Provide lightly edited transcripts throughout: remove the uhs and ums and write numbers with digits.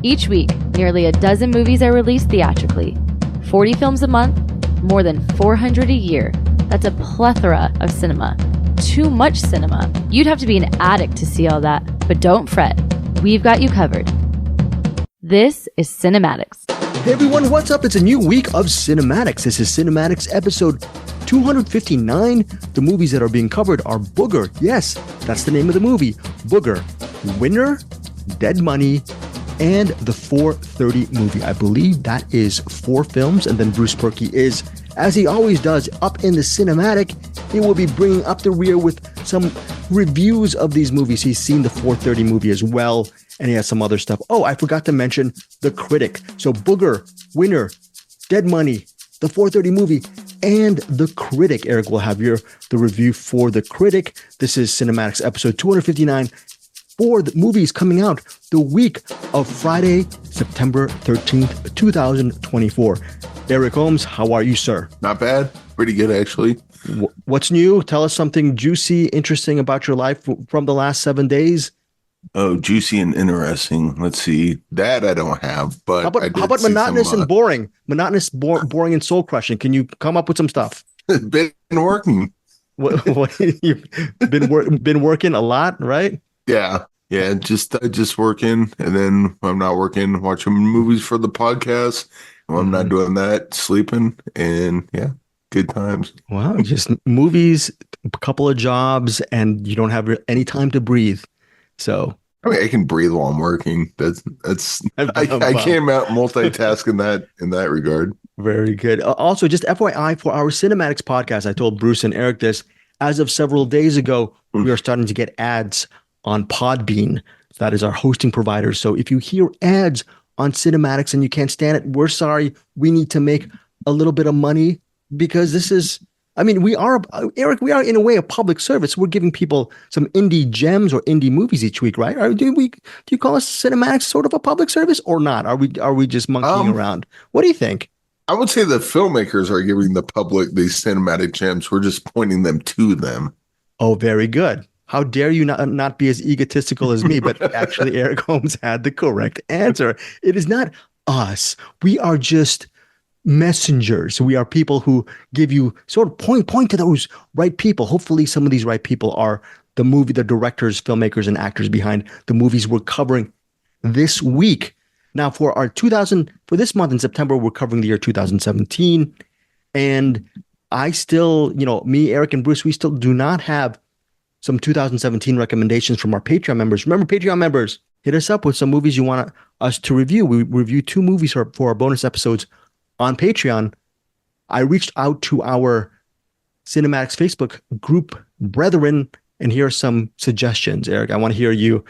Each week, nearly a dozen movies are released theatrically. 40 films a month, more than 400 a year. That's a plethora of cinema. Too much cinema. You'd have to be an addict to see all that. But don't fret. We've got you covered. This is CinemAddicts. Hey everyone, what's up? It's a new week of CinemAddicts. This is CinemAddicts episode 259. The movies that are being covered are Booger. Yes, that's the name of the movie. Booger. Winner, Dead Money, and the 4:30 movie. I believe that is 4 films. And then Bruce Purkey is, as he always does, up in the Cinem-Attic. He will be bringing up the rear with some reviews of these movies. He's seen the 4:30 movie as well, and he has some other stuff. Oh, I forgot to mention the Critic. So Booger, Winner, Dead Money, the 4:30 movie, and the Critic. Eric will have the review for the Critic. This is CinemAddicts episode 259 for the movies coming out the week of Friday, September 13th, 2024. Eric Holmes, how are you, sir? Not bad. Pretty good, actually. What's new? Tell us something juicy, interesting about your life from the last 7 days. Oh, juicy and interesting. Let's see. That I don't have, but how about monotonous and boring? Monotonous, boring, and soul crushing. Can you come up with some stuff? Been working. What you've been working a lot, right? Yeah, just working, and then when I'm not working, watching movies for the podcast. When I'm not doing that, sleeping, and yeah, good times. Wow, just movies, a couple of jobs, and you don't have any time to breathe. So I mean, I can breathe while I'm working. That's I can't multitask in that regard. Very good. Also, just FYI for our Cinematics podcast, I told Bruce and Eric this. As of several days ago, we are starting to get ads on Podbean. That is our hosting provider. So if you hear ads on Cinematics and you can't stand it, we're sorry. We need to make a little bit of money because this is, I mean, Eric, we are in a way a public service. We're giving people some indie gems or indie movies each week, right? Do you call us Cinematics sort of a public service or not? Are we just monkeying around? What do you think? I would say the filmmakers are giving the public these cinematic gems. We're just pointing them to them. Oh, very good. How dare you not be as egotistical as me, but actually Eric Holmes had the correct answer. It is not us. We are just messengers. We are people who give you sort of point to those right people. Hopefully some of these right people are the directors, filmmakers, and actors behind the movies we're covering this week. Now for this month in September, we're covering the year 2017. And I still, me, Eric, and Bruce, we still do not have some 2017 recommendations from our Patreon members. Remember, Patreon members, hit us up with some movies you want us to review. We review 2 movies for our bonus episodes on Patreon. I reached out to our CinemAddicts Facebook group brethren, and here are some suggestions. Eric, I want to hear your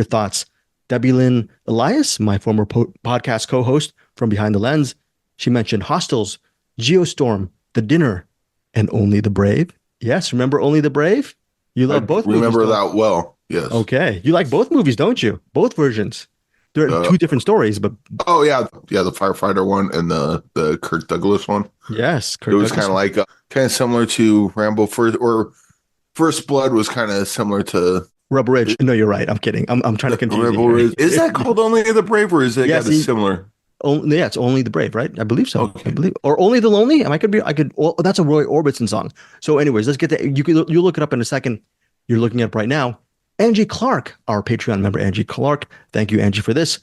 thoughts. Debbie Lynn Elias, my former podcast co-host from Behind the Lens, she mentioned Hostels, Geostorm, The Dinner, and Only the Brave. Yes, remember Only the Brave? You love both movies. Remember that well, yes. Okay. You like both movies, don't you? Both versions. They're 2 different stories, but... Oh, yeah. Yeah, the firefighter one and the Kirk Douglas one. Yes. It was kind of like, kind of similar to Rambo First Blood was kind of similar to... Rubber Ridge. No, you're right. I'm kidding. I'm trying to confuse you. Is that called Only the Brave, or is it similar? It's Only the Brave, right? I believe so. Okay. I believe, or Only the Lonely. That's a Roy Orbison song. So, anyways, let's get that. You look it up in a second. You're looking it up right now. Angie Clark, our Patreon member, Angie Clark. Thank you, Angie, for this.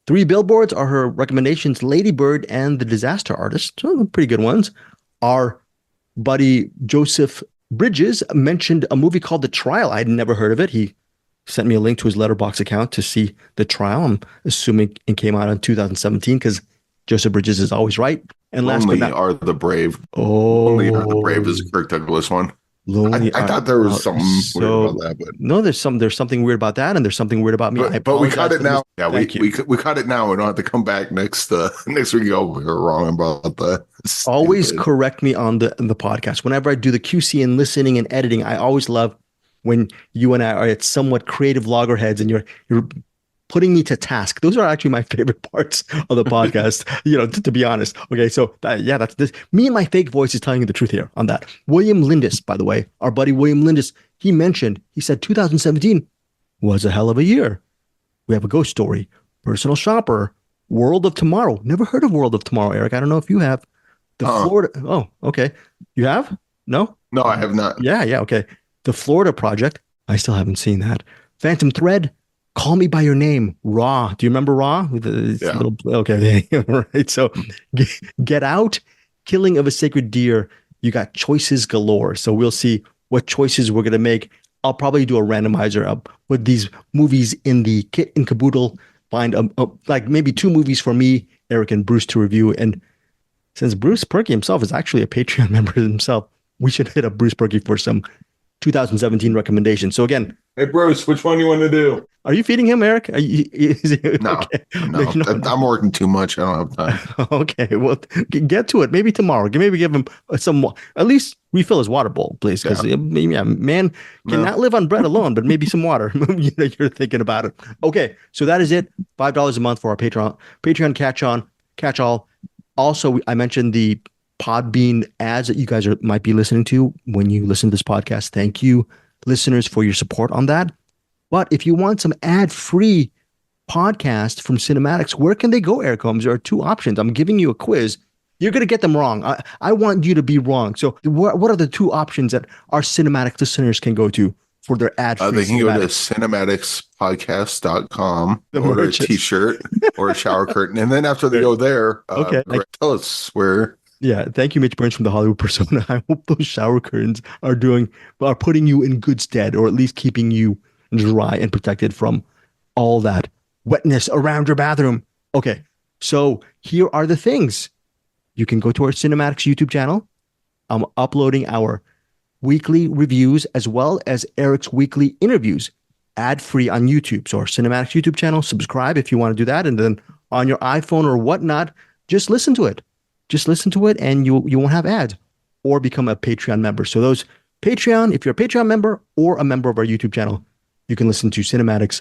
3 Billboards are her recommendations: Lady Bird and The Disaster Artist. So pretty good ones. Our buddy Joseph Bridges mentioned a movie called The Trial. I'd never heard of it. He sent me a link to his Letterboxd account to see The Trial. I'm assuming it came out in 2017 because Joseph Bridges is always right. And last Only but not... Are the Brave. Oh. Only Are the Brave is a Kirk Douglas one. I thought there was something weird about that, but no, there's something weird about that, and there's something weird about me. But we cut it now. Yeah, we cut it now. We don't have to come back next week. Oh, we were wrong about that. Always correct me on the podcast. Whenever I do the QC and listening and editing, I always love when you and I are at somewhat creative loggerheads and you're putting me to task. Those are actually my favorite parts of the podcast, to be honest. Okay, so that's this. Me and my fake voice is telling you the truth here on that. William Lindis, by the way, our buddy William Lindis, he said 2017 was a hell of a year. We have a ghost story, Personal Shopper, World of Tomorrow. Never heard of World of Tomorrow, Eric. I don't know if you have. The Florida. Oh, okay. You have? No? No, I have not. Yeah, okay. The Florida Project. I still haven't seen that. Phantom Thread. Call Me by Your Name. Raw. Do you remember Raw? Okay. All right. So Get Out. Killing of a Sacred Deer. You got choices galore. So we'll see what choices we're going to make. I'll probably do a randomizer. I'll put these movies in the kit and caboodle. Find like maybe 2 movies for me, Eric, and Bruce to review. And since Bruce Purkey himself is actually a Patreon member himself, we should hit up Bruce Purkey for some 2017 recommendations. So again, hey Bruce, which one you want to do? Are you feeding him, Eric? No, okay. No. I'm working too much. I don't have time. Okay, well, get to it. Maybe tomorrow. Maybe give him some. At least refill his water bowl, please, because man cannot live on bread alone. But maybe some water. You're thinking about it. Okay, so that is it. $5 a month for our Patreon catch all. Also, I mentioned the Podbean ads that you guys might be listening to when you listen to this podcast. Thank you, listeners, for your support on that. But if you want some ad-free podcast from CinemAddicts, where can they go, Eric Holmes? There are 2 options. I'm giving you a quiz. You're going to get them wrong. I want you to be wrong. So what are the 2 options that our CinemAddicts listeners can go to for their ad-free They can go to CinemAddictsPodcast.com, order a t-shirt or a shower curtain. And then after they go there, tell us where. Yeah, thank you, Mitch Burns from the Hollywood Persona. I hope those shower curtains are putting you in good stead, or at least keeping you dry and protected from all that wetness around your bathroom. Okay, so here are the things. You can go to our CinemAddicts YouTube channel. I'm uploading our weekly reviews as well as Eric's weekly interviews ad-free on YouTube. So our CinemAddicts YouTube channel, subscribe if you want to do that. And then on your iPhone or whatnot, just listen to it. Just listen to it and you won't have ads, or become a Patreon member. So those Patreon, if you're a Patreon member or a member of our YouTube channel, you can listen to CinemAddicts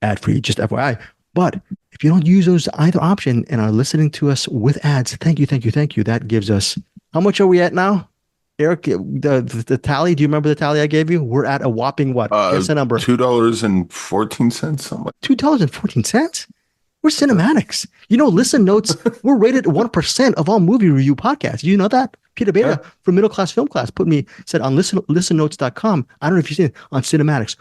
ad-free, just FYI. But if you don't use those either option and are listening to us with ads, thank you. That gives us, how much are we at now? Eric, the tally, do you remember the tally I gave you? We're at a whopping what? Guess the number. $2.14. $2.14? We're CinemAddicts. Listen notes, we're rated 1% of all movie review podcasts. You know that? Peter Beta from Middle Class Film Class said on listennotes.com, I don't know if you've seen it, on CinemAddicts,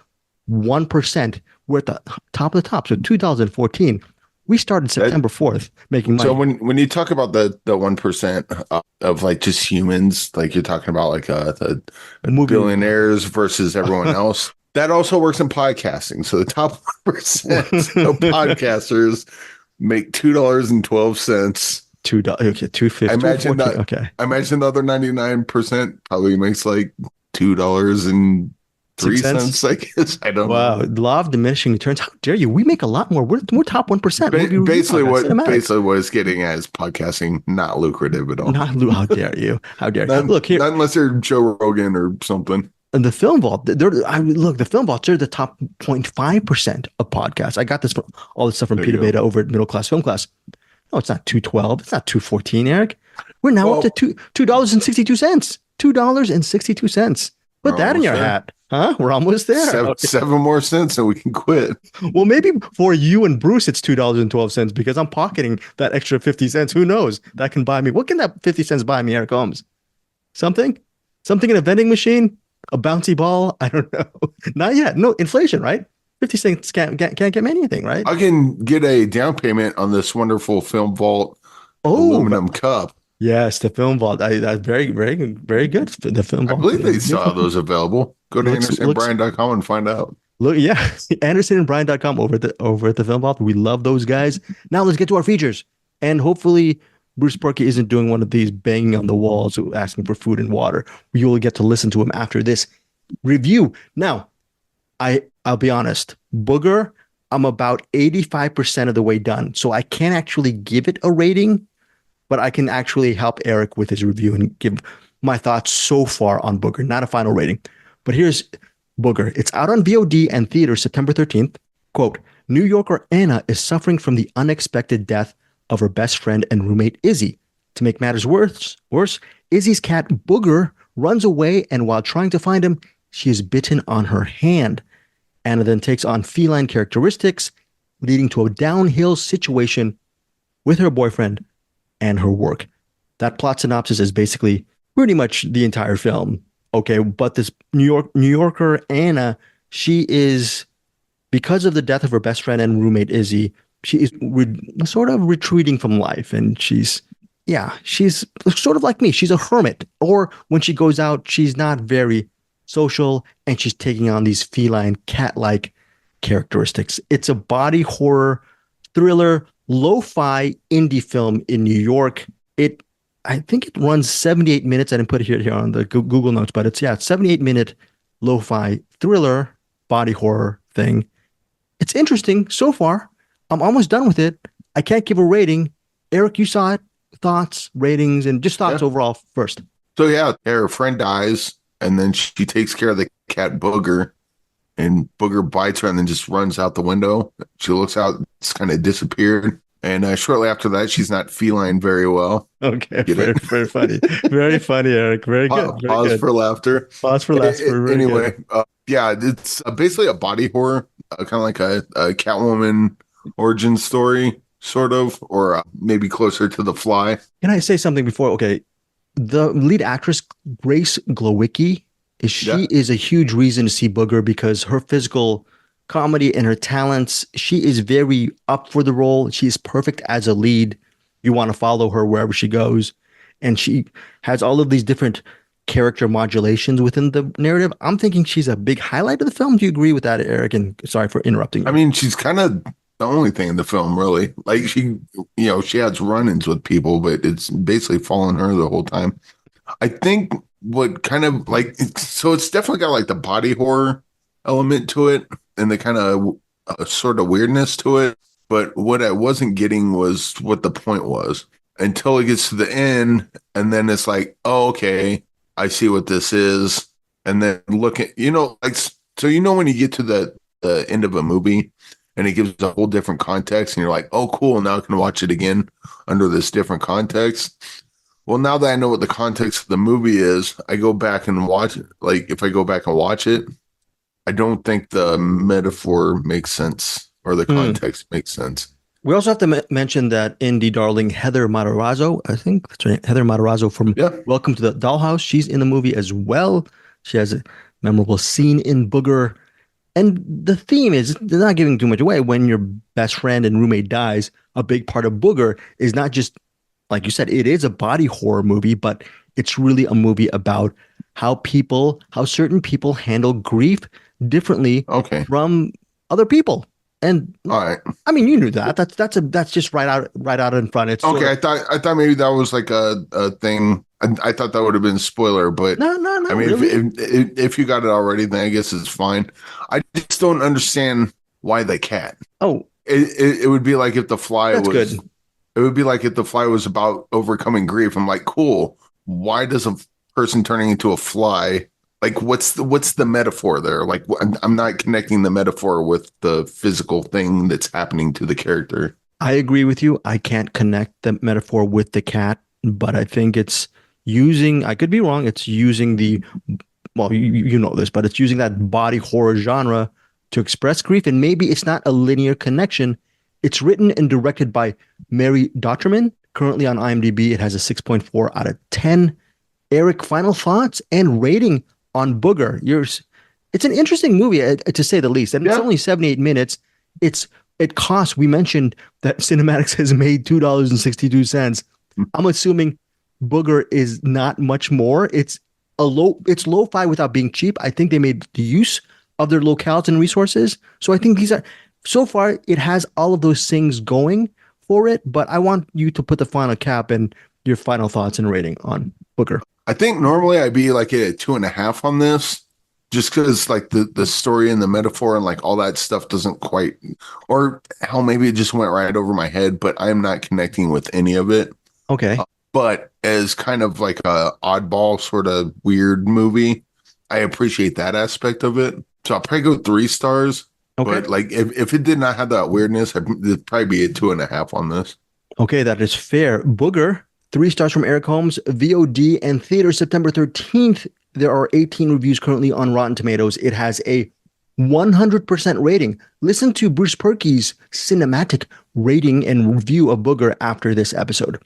1%. We're at the top of the top. So 2014. We started September 4th making money. So when you talk about the 1% of like just humans, like you're talking about like the billionaires versus everyone else, that also works in podcasting. So the top 1% of podcasters make $2.12. $2, okay, $2.50. I imagine the other 99% probably makes like $2.03. I guess I don't know. Wow, law of diminishing returns. How dare you? We make a lot more. We're top 1%. Basically, what it's getting at is podcasting not lucrative at all. How dare you? How dare you? Look here, not unless you're Joe Rogan or something. And the Film Vault, the Film Vault, they're the top 0.5% of podcasts. I got all this stuff from Peter Beta over at Middle Class Film Class. No, it's not $2.12. It's not $2.14, Eric. We're now up to $2.62. $2.62. Put that in your hat. Huh? We're almost there. 7 more cents and we can quit. Well, maybe for you and Bruce, it's $2.12 because I'm pocketing that extra 50 cents. Who knows? That can buy me. What can that 50 cents buy me, Eric Holmes? Something in a vending machine? A bouncy ball? I don't know. Not yet. No, inflation, right? 50 cents can't get me anything, right? I can get a down payment on this wonderful Film Vault aluminum cup. Yes, the Film Vault. That's very, very, very good. The Film Vault. I believe they still have those available. Go to AndersonandBryan.com and find out. Look, yeah, AndersonandBryan.com over at the Film Vault. We love those guys. Now let's get to our features. And hopefully Bruce Purkey isn't doing one of these banging on the walls asking for food and water. You will get to listen to him after this review. Now, I'll be honest. Booger, I'm about 85% of the way done. So I can't actually give it a rating, but I can actually help Eric with his review and give my thoughts so far on Booger. Not a final rating. But here's Booger. It's out on VOD and theater September 13th. Quote, New Yorker Anna is suffering from the unexpected death of her best friend and roommate Izzy. To make matters worse, Izzy's cat Booger runs away, and while trying to find him, she is bitten on her hand. Anna then takes on feline characteristics, leading to a downhill situation with her boyfriend and her work. That plot synopsis is basically pretty much the entire film. Okay, but this New Yorker, Anna, she is, because of the death of her best friend and roommate, Izzy, she is sort of retreating from life. And she's sort of like me. She's a hermit. Or when she goes out, she's not very social, and she's taking on these feline, cat-like characteristics. It's a body horror, thriller, lo-fi indie film in New York. I think it runs 78 minutes. I didn't put it here on the Google Notes, but it's 78-minute lo-fi thriller, body horror thing. It's interesting so far. I'm almost done with it. I can't give a rating. Eric, you saw it. Thoughts, ratings, and just thoughts overall first. So yeah, her friend dies, and then she takes care of the cat Booger, and Booger bites her and then just runs out the window. She looks out, it's kind of disappeared. And shortly after that, she's not feline very well. Okay, very funny. Very funny, Eric. Very good. Very Pause good. for laughter. Pause for laughter. Anyway, it's basically a body horror, kind of like a Catwoman origin story, sort of, or maybe closer to The Fly. Can I say something before? Okay, the lead actress, Grace Glowicki, is a huge reason to see Booger because her physical comedy and her talents, she is very up for the role. She is perfect as a lead. You want to follow her wherever she goes. And she has all of these different character modulations within the narrative. I'm thinking she's a big highlight of the film. Do you agree with that, Eric? And sorry for interrupting you. I mean, she's kind of the only thing in the film, really. Like she has run-ins with people, but it's basically following her the whole time. I think what kind of like, so it's definitely got like the body horror element to it and the kind of sort of weirdness to it. But what I wasn't getting was what the point was until it gets to the end. And then it's like, oh, okay, I see what this is. And then look at, like, so, when you get to the end of a movie and it gives a whole different context and you're like, oh, cool. Now I can watch it again under this different context. Well, now that I know what the context of the movie is, I go back and watch it. Like, if I go back and watch it, I don't think the metaphor makes sense or the context makes sense. We also have to mention that indie darling Heather Matarazzo, I think that's right, Heather Matarazzo from Welcome to the Dollhouse. She's in the movie as well. She has a memorable scene in Booger. And the theme is, they're not giving too much away. When your best friend and roommate dies, a big part of Booger is not just, like you said, it is a body horror movie, but it's really a movie about how certain people handle grief differently from other people. And all right, I mean, you knew that. That's just right out in front. It's okay. I thought maybe that was like a thing. I thought that would have been spoiler, but no. I mean, really. if you got it already, then I guess it's fine. I just don't understand why the cat. Oh, it would be like if The Fly was good. It would be like if The Fly was about overcoming grief. I'm like, cool. Why does a person turning into a fly? Like, what's the metaphor there? Like, I'm not connecting the metaphor with the physical thing that's happening to the character. I agree with you. I can't connect the metaphor with the cat, but I think it's using, I could be wrong, it's using you know this, but it's using that body horror genre to express grief, and maybe it's not a linear connection. It's written and directed by Mary Dotterman. Currently on IMDb, it has a 6.4 out of 10. Eric, final thoughts and rating on Booger. It's an interesting movie, to say the least. And it's only 78 minutes. It costs, we mentioned that CinemAddicts has made $2.62. I'm assuming Booger is not much more. It's lo-fi without being cheap. I think they made the use of their locales and resources. So I think so far it has all of those things going for it, but I want you to put the final cap and your final thoughts and rating on Booger. I think normally I'd be like at 2.5 on this, just because like the story and the metaphor and like all that stuff doesn't quite, or hell, maybe it just went right over my head, but I'm not connecting with any of it. Okay. But as kind of like a oddball sort of weird movie, I appreciate that aspect of it. So I'll probably go 3 stars. Okay. But like if it did not have that weirdness, it'd probably be a 2.5 on this. Okay, that is fair. Booger, 3 stars from Eric Holmes, VOD and theater September 13th. There are 18 reviews currently on Rotten Tomatoes. It has a 100% rating. Listen to Bruce Purkey's Cinem-Attic rating and review of Booger after this episode.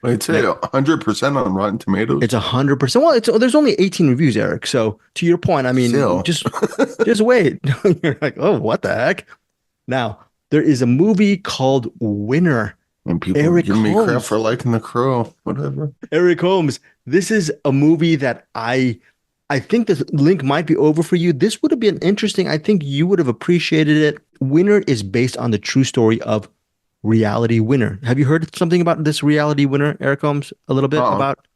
I'd say 100% on Rotten Tomatoes. It's 100%. Well, there's only 18 reviews, Eric. So to your point, I mean, just wait. You're like, oh, what the heck? Now, there is a movie called Winner. And people give me crap for liking The Crow, whatever. Eric Holmes, this is a movie that I think the link might be over for you. This would have been interesting. I think you would have appreciated it. Winner is based on the true story of Reality Winner. Have you heard something about this Reality Winner, Eric Holmes? A little bit about?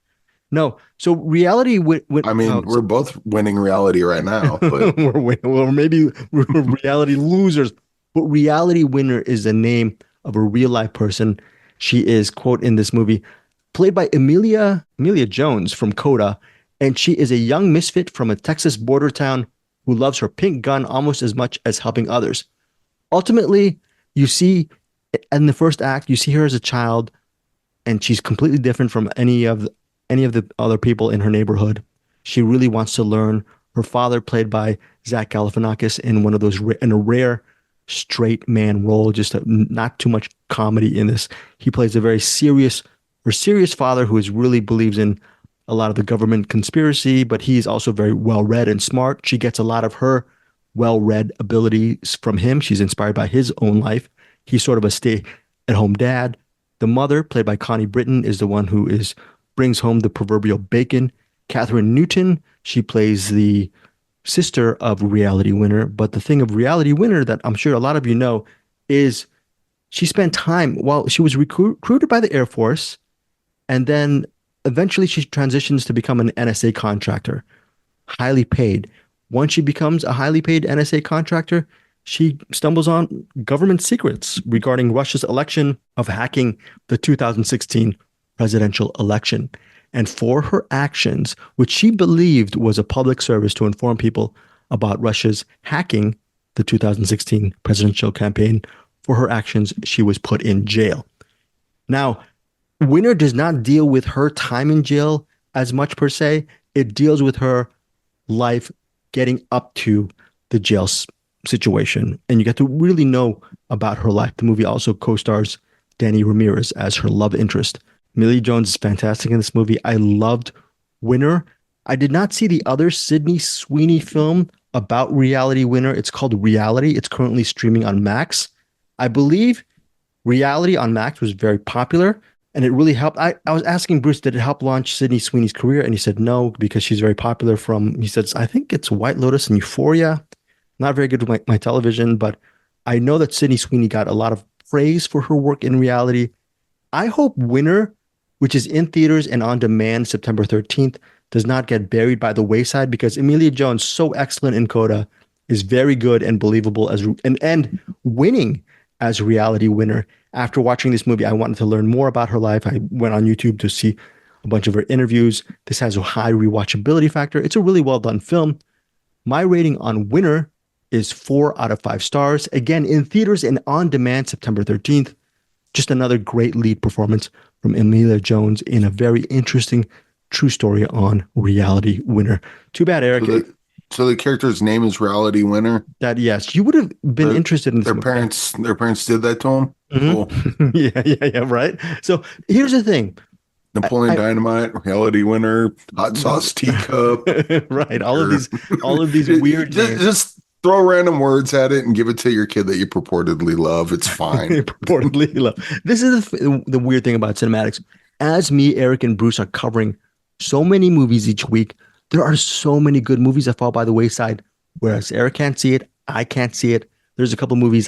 No. So Reality Winner. I mean, we're both winning reality right now. But maybe we're reality losers. But Reality Winner is the name of a real life person. She is, quote, in this movie, played by Emilia Jones from Coda. And she is a young misfit from a Texas border town who loves her pink gun almost as much as helping others. Ultimately, you see in the first act, you see her as a child, and she's completely different from any of the other people in her neighborhood. She really wants to learn. Her father, played by Zach Galifianakis, in one of those in a rare straight man role, just not too much comedy in this. He plays a very serious father who really believes in a lot of the government conspiracy, but he's also very well-read and smart. She gets a lot of her well-read abilities from him. She's inspired by his own life. He's sort of a stay-at-home dad. The mother, played by Connie Britton, is the one who brings home the proverbial bacon. Catherine Newton, she plays the sister of Reality Winner. But the thing of Reality Winner that I'm sure a lot of you know is she spent time while she was recruited by the Air Force, and then eventually she transitions to become an NSA contractor, highly paid. Once she becomes a highly paid NSA contractor, she stumbles on government secrets regarding Russia's election of hacking the 2016 presidential election. And for her actions, which she believed was a public service to inform people about Russia's hacking the 2016 presidential campaign, for her actions, she was put in jail. Now, Winner does not deal with her time in jail as much per se. It deals with her life getting up to the jail situation. And you get to really know about her life. The movie also co-stars Danny Ramirez as her love interest. Millie Jones is fantastic in this movie. I loved Winner. I did not see the other Sydney Sweeney film about Reality Winner. It's called Reality. It's currently streaming on Max. I believe Reality on Max was very popular, and it really helped. I was asking Bruce, did it help launch Sydney Sweeney's career? And he said no, because she's very popular he says, I think it's White Lotus and Euphoria. Not very good with my television, but I know that Sydney Sweeney got a lot of praise for her work in Reality. I hope Winner, which is in theaters and on demand September 13th, does not get buried by the wayside, because Emilia Jones, so excellent in Coda, is very good and believable and winning as Reality Winner. After watching this movie, I wanted to learn more about her life. I went on YouTube to see a bunch of her interviews. This has a high rewatchability factor. It's a really well done film. My rating on Winner is 4 out of 5 stars. Again, in theaters and on demand September 13th. Just another great lead performance from Emilia Jones in a very interesting true story on Reality Winner. Too bad, Eric. So the character's name is Reality Winner? That, yes. You would have been interested in this their movie. Their parents did that to him? Mm-hmm. Cool. Yeah, right? So here's the thing. Napoleon Dynamite, Reality Winner, Hot Sauce Teacup. Right. All of these weird names. Just throw random words at it and give it to your kid that you purportedly love. It's fine. Purportedly love. This is the weird thing about CinemAddicts. As me, Eric, and Bruce are covering so many movies each week, there are so many good movies that fall by the wayside. Whereas Eric can't see it, I can't see it. There's a couple movies.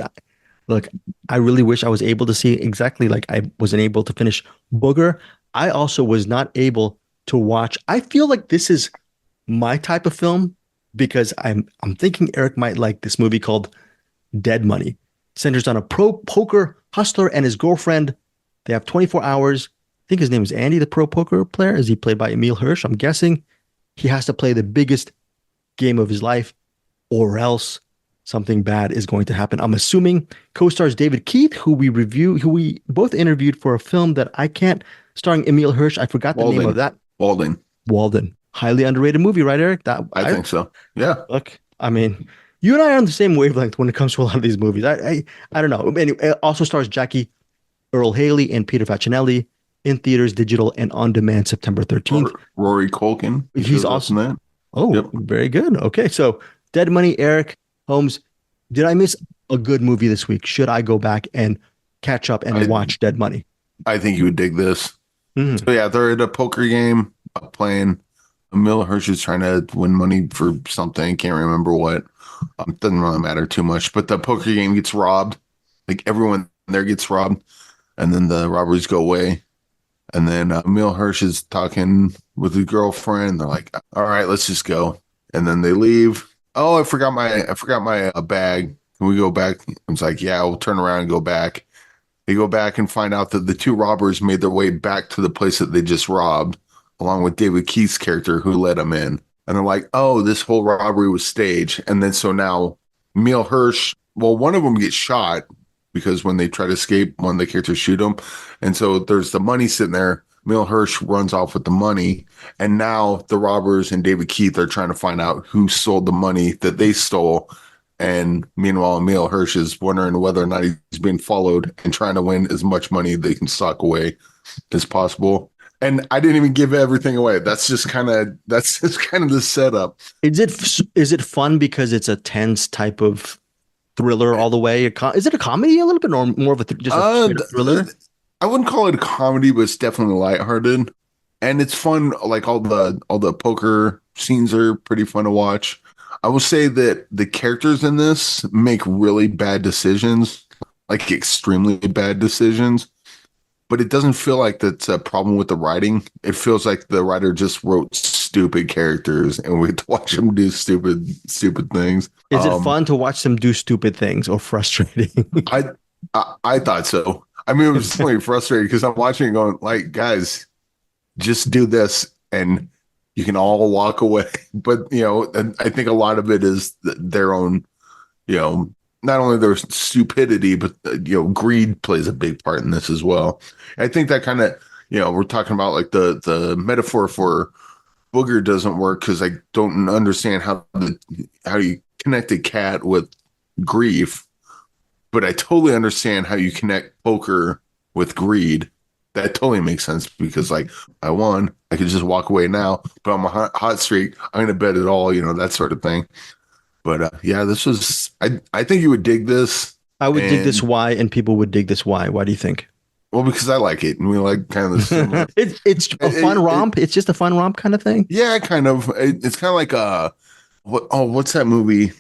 Look, I really wish I was able to see exactly like I wasn't able to finish Booger. I also was not able to watch. I feel like this is my type of film, because I'm thinking Eric might like this movie called Dead Money. It centers on a pro poker hustler and his girlfriend. They have 24 hours. I think his name is Andy, the pro poker player. Is he played by Emile Hirsch? I'm guessing. He has to play the biggest game of his life, or else something bad is going to happen. I'm assuming. Co-stars David Keith, who we both interviewed for a film that I can't, starring Emile Hirsch. I forgot the name of that. Walden. Highly underrated movie, right, Eric? I think so. Yeah. Look, I mean, You and I are on the same wavelength when it comes to a lot of these movies. I don't know. Anyway, it also stars Jackie Earl Haley and Peter Facinelli in theaters, digital, and on demand September 13th. Rory Culkin. He's awesome. That. Oh, Yep. very good. Okay, so Dead Money, Eric Holmes. Did I miss a good movie this week? Should I go back and catch up and watch Dead Money? I think you would dig this. Mhm. So yeah, they're at a poker game playing. Emil Hirsch is trying to win money for something. Can't remember what. Doesn't really matter too much. But the poker game gets robbed. Like everyone there gets robbed, and then the robberies go away. And then Emil Hirsch is talking with his girlfriend. They're like, "All right, let's just go." And then they leave. Oh, I forgot my bag. Can we go back? It's like, yeah, we'll turn around and go back. They go back and find out that the two robbers made their way back to the place that they just robbed, along with David Keith's character who let them in. And they're like, oh, this whole robbery was staged. And then so now Emil Hirsch, well, one of them gets shot because when they try to escape, one of the characters shoot him. And so there's the money sitting there. Emil Hirsch runs off with the money. And now the robbers and David Keith are trying to find out who sold the money that they stole. And meanwhile, Emil Hirsch is wondering whether or not he's being followed and trying to win as much money they can sock away as possible. And I didn't even give everything away. That's just kind of the setup. Is it fun because it's a tense type of thriller all the way? Is it a comedy a little bit, or more of a just a thriller? I wouldn't call it a comedy, but it's definitely lighthearted, and it's fun. Like all the poker scenes are pretty fun to watch. I will say that the characters in this make really bad decisions, like extremely bad decisions. But it doesn't feel like that's a problem with the writing. It feels like the writer just wrote stupid characters and we get to watch them do stupid things. Is it fun to watch them do stupid things or frustrating? I thought so. I mean, it was really frustrating because I'm watching and going like, guys, just do this and you can all walk away. But, and I think a lot of it is their own, not only their stupidity, but greed plays a big part in this as well. I think that kind of, we're talking about like the metaphor for Booger doesn't work because I don't understand how you connect a cat with grief, but I totally understand how you connect poker with greed. That totally makes sense because like I won, I could just walk away now, but I'm a hot streak. I'm going to bet it all, that sort of thing. But yeah, this was, I think you would dig this. I would dig this why, and people would dig this why. Why do you think? Well, because I like it, and we like kind of the similar. It's a fun romp. It's just a fun romp kind of thing. Yeah, kind of. It's kind of like what's that movie?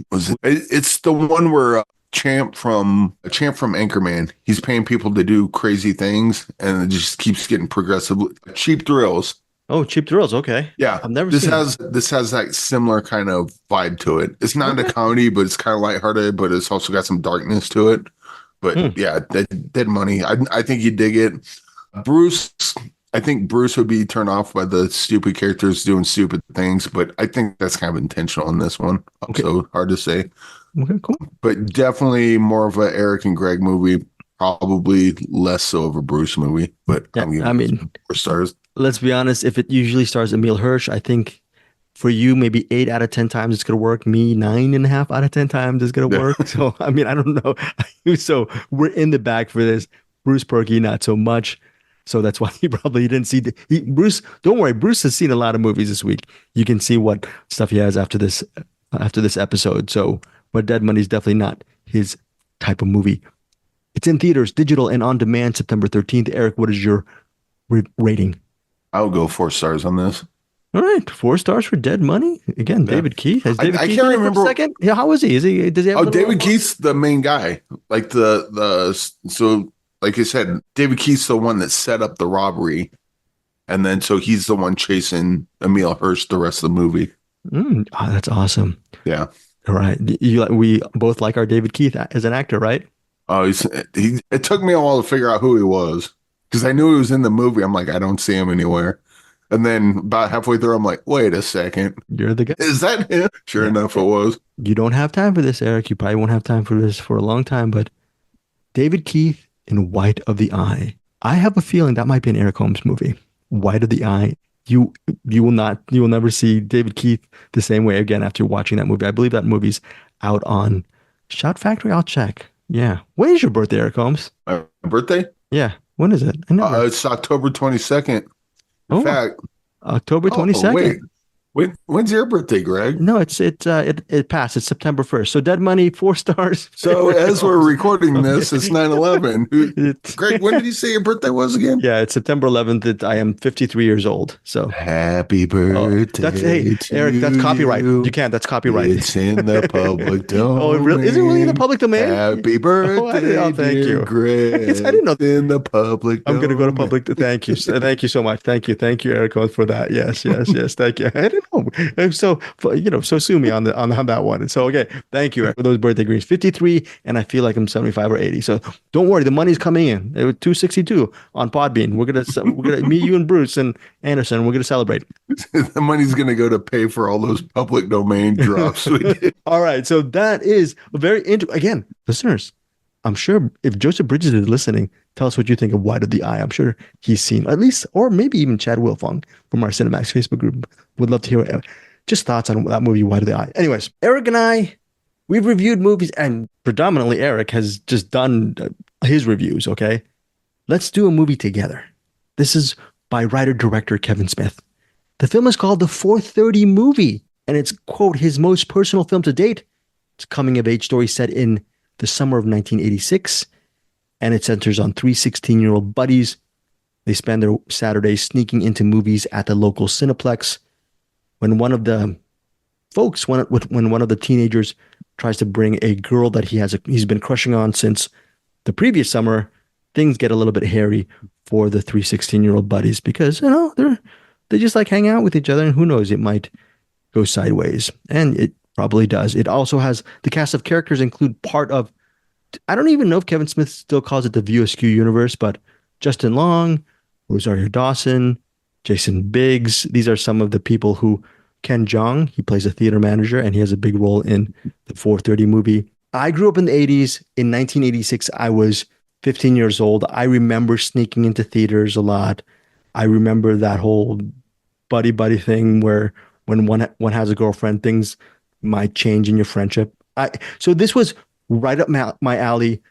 It's the one where Champ from Anchorman. He's paying people to do crazy things, and it just keeps getting progressively Cheap Thrills. Oh, Cheap Thrills. Okay. Yeah. I've never this seen has it. This has that similar kind of vibe to it. It's not a comedy, but it's kind of lighthearted, but it's also got some darkness to it. But yeah, Dead Money. I think you dig it. Bruce, I think Bruce would be turned off by the stupid characters doing stupid things, but I think that's kind of intentional in this one. Okay. So hard to say. Okay, cool. But definitely more of a Eric and Greg movie. Probably less so of a Bruce movie. But yeah, I mean, 4 stars. Let's be honest. If it usually stars Emil Hirsch, I think for you, maybe 8 out of 10 times it's going to work. Me, 9.5 out of 10 times it's going to work. So, I mean, I don't know. So we're in the bag for this. Bruce Purkey, not so much. So that's why he probably didn't see Bruce. Don't worry. Bruce has seen a lot of movies this week. You can see what stuff he has after this episode. So, but Dead Money is definitely not his type of movie. It's in theaters, digital, and on demand September 13th. Eric, what is your rating? I would go 4 stars on this. All right, 4 stars for Dead Money. Again, yeah. David Keith. Has David Keith can't remember for a second? Yeah, how is he? Does he have David Keith's the main guy. Like so like I said, David Keith's the one that set up the robbery. And then so he's the one chasing Emil Hirsch the rest of the movie. Oh, that's awesome. Yeah. All right. We both like our David Keith as an actor, right? Oh, it took me a while to figure out who he was because I knew he was in the movie. I'm like, I don't see him anywhere. And then about halfway through, I'm like, wait a second. You're the guy. Is that him? Sure enough, it was. You don't have time for this, Eric. You probably won't have time for this for a long time. But David Keith in White of the Eye. I have a feeling that might be an Eric Holmes movie. White of the Eye. You will never see David Keith the same way again after watching that movie. I believe that movie's out on Shout Factory. I'll check. Yeah. When is your birthday, Eric Holmes? My birthday? Yeah. When is it? I never. It's October 22nd. In fact, October 22nd. Wait. When's your birthday, Greg? No, it passed. It's September 1st. So Dead Money, 4 stars. So as we're recording this, it's 9/11. Greg, when did you say your birthday was again? Yeah, it's September 11th. I am 53 years old. So happy birthday. Eric, that's copyright. You can't. That's copyright. It's in the public domain. Oh, really? Is it really in the public domain? Happy birthday, thank you, Greg. I didn't know. In the public domain. I'm going to go to public. Thank you. Thank you so much. Thank you, Eric Holmes, for that. Yes. Thank you. I didn't know. So sue me on that one. And so okay, thank you for those birthday greens. 53, and I feel like I'm 75 or 80. So don't worry, the money's coming in. It was 262 on Podbean. We're gonna me, you, and Bruce and Anderson. We're gonna celebrate. The money's gonna go to pay for all those public domain drops we did. All right, so that is a very again, listeners. I'm sure if Joseph Bridges is listening, tell us what you think of Wide of the Eye. I'm sure he's seen at least, or maybe even Chad Wilfong from our CinemAddicts Facebook group. Would love to hear just thoughts on that movie, Wide of the Eye. Anyways, Eric and I, we've reviewed movies, and predominantly Eric has just done his reviews, okay? Let's do a movie together. This is by writer-director Kevin Smith. The film is called The 430 Movie, and it's, quote, his most personal film to date. It's a coming-of-age story set in the summer of 1986, and it centers on 3 16-year-old buddies. They spend their Saturdays sneaking into movies at the local Cineplex. When one of the teenagers tries to bring a girl that he's been crushing on since the previous summer, things get a little bit hairy for the 3 16-year-old buddies because they just like hang out with each other, and who knows, it might go sideways, and it probably does. It also has the cast of characters include part of, I don't even know if Kevin Smith still calls it the View Askew universe, but Justin Long, Rosario Dawson, Jason Biggs. These are some of the people who. Ken Jeong, he plays a theater manager, and he has a big role in the 430 movie. I grew up in the 80s. In 1986, I was 15 years old. I remember sneaking into theaters a lot. I remember that whole buddy thing where when one has a girlfriend, things might change in your friendship. So this was right up my alley.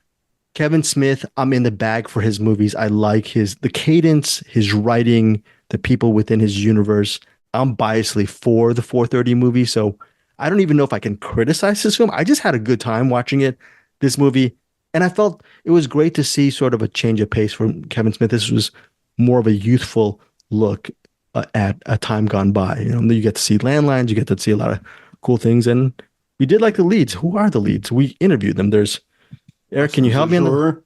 Kevin Smith, I'm in the bag for his movies. I like the cadence, his writing, the people within his universe. I'm biasly for the 430 movie, so I don't even know if I can criticize this film. I just had a good time watching this movie, and I felt it was great to see sort of a change of pace from Kevin Smith. This was more of a youthful look at a time gone by. You get to see landlines, you get to see a lot of cool things, and we did like the leads. Who are the leads? We interviewed them. There's Eric. Can you help me?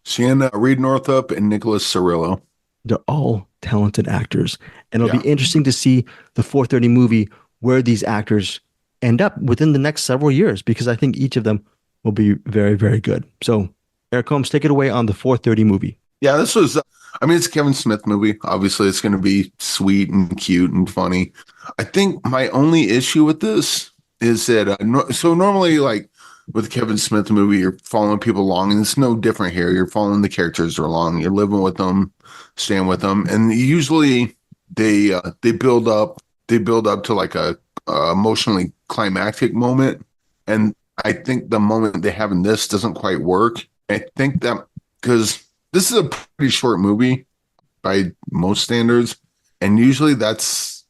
Sienna Reed Northup and Nicholas Cirillo. They're all talented actors, and it'll be interesting to see the 430 movie where these actors end up within the next several years, because I think each of them will be very, very good. So Eric Holmes, take it away on the 430 movie. Yeah, this was, it's a Kevin Smith movie. Obviously, it's going to be sweet and cute and funny. I think my only issue with this is that, so normally, like, with a Kevin Smith movie, you're following people along, and it's no different here. You're following the characters along. You're living with them, staying with them, and usually they build up to like a emotionally climactic moment. And I think the moment they have in this doesn't quite work. I think that because this is a pretty short movie by most standards, and usually that's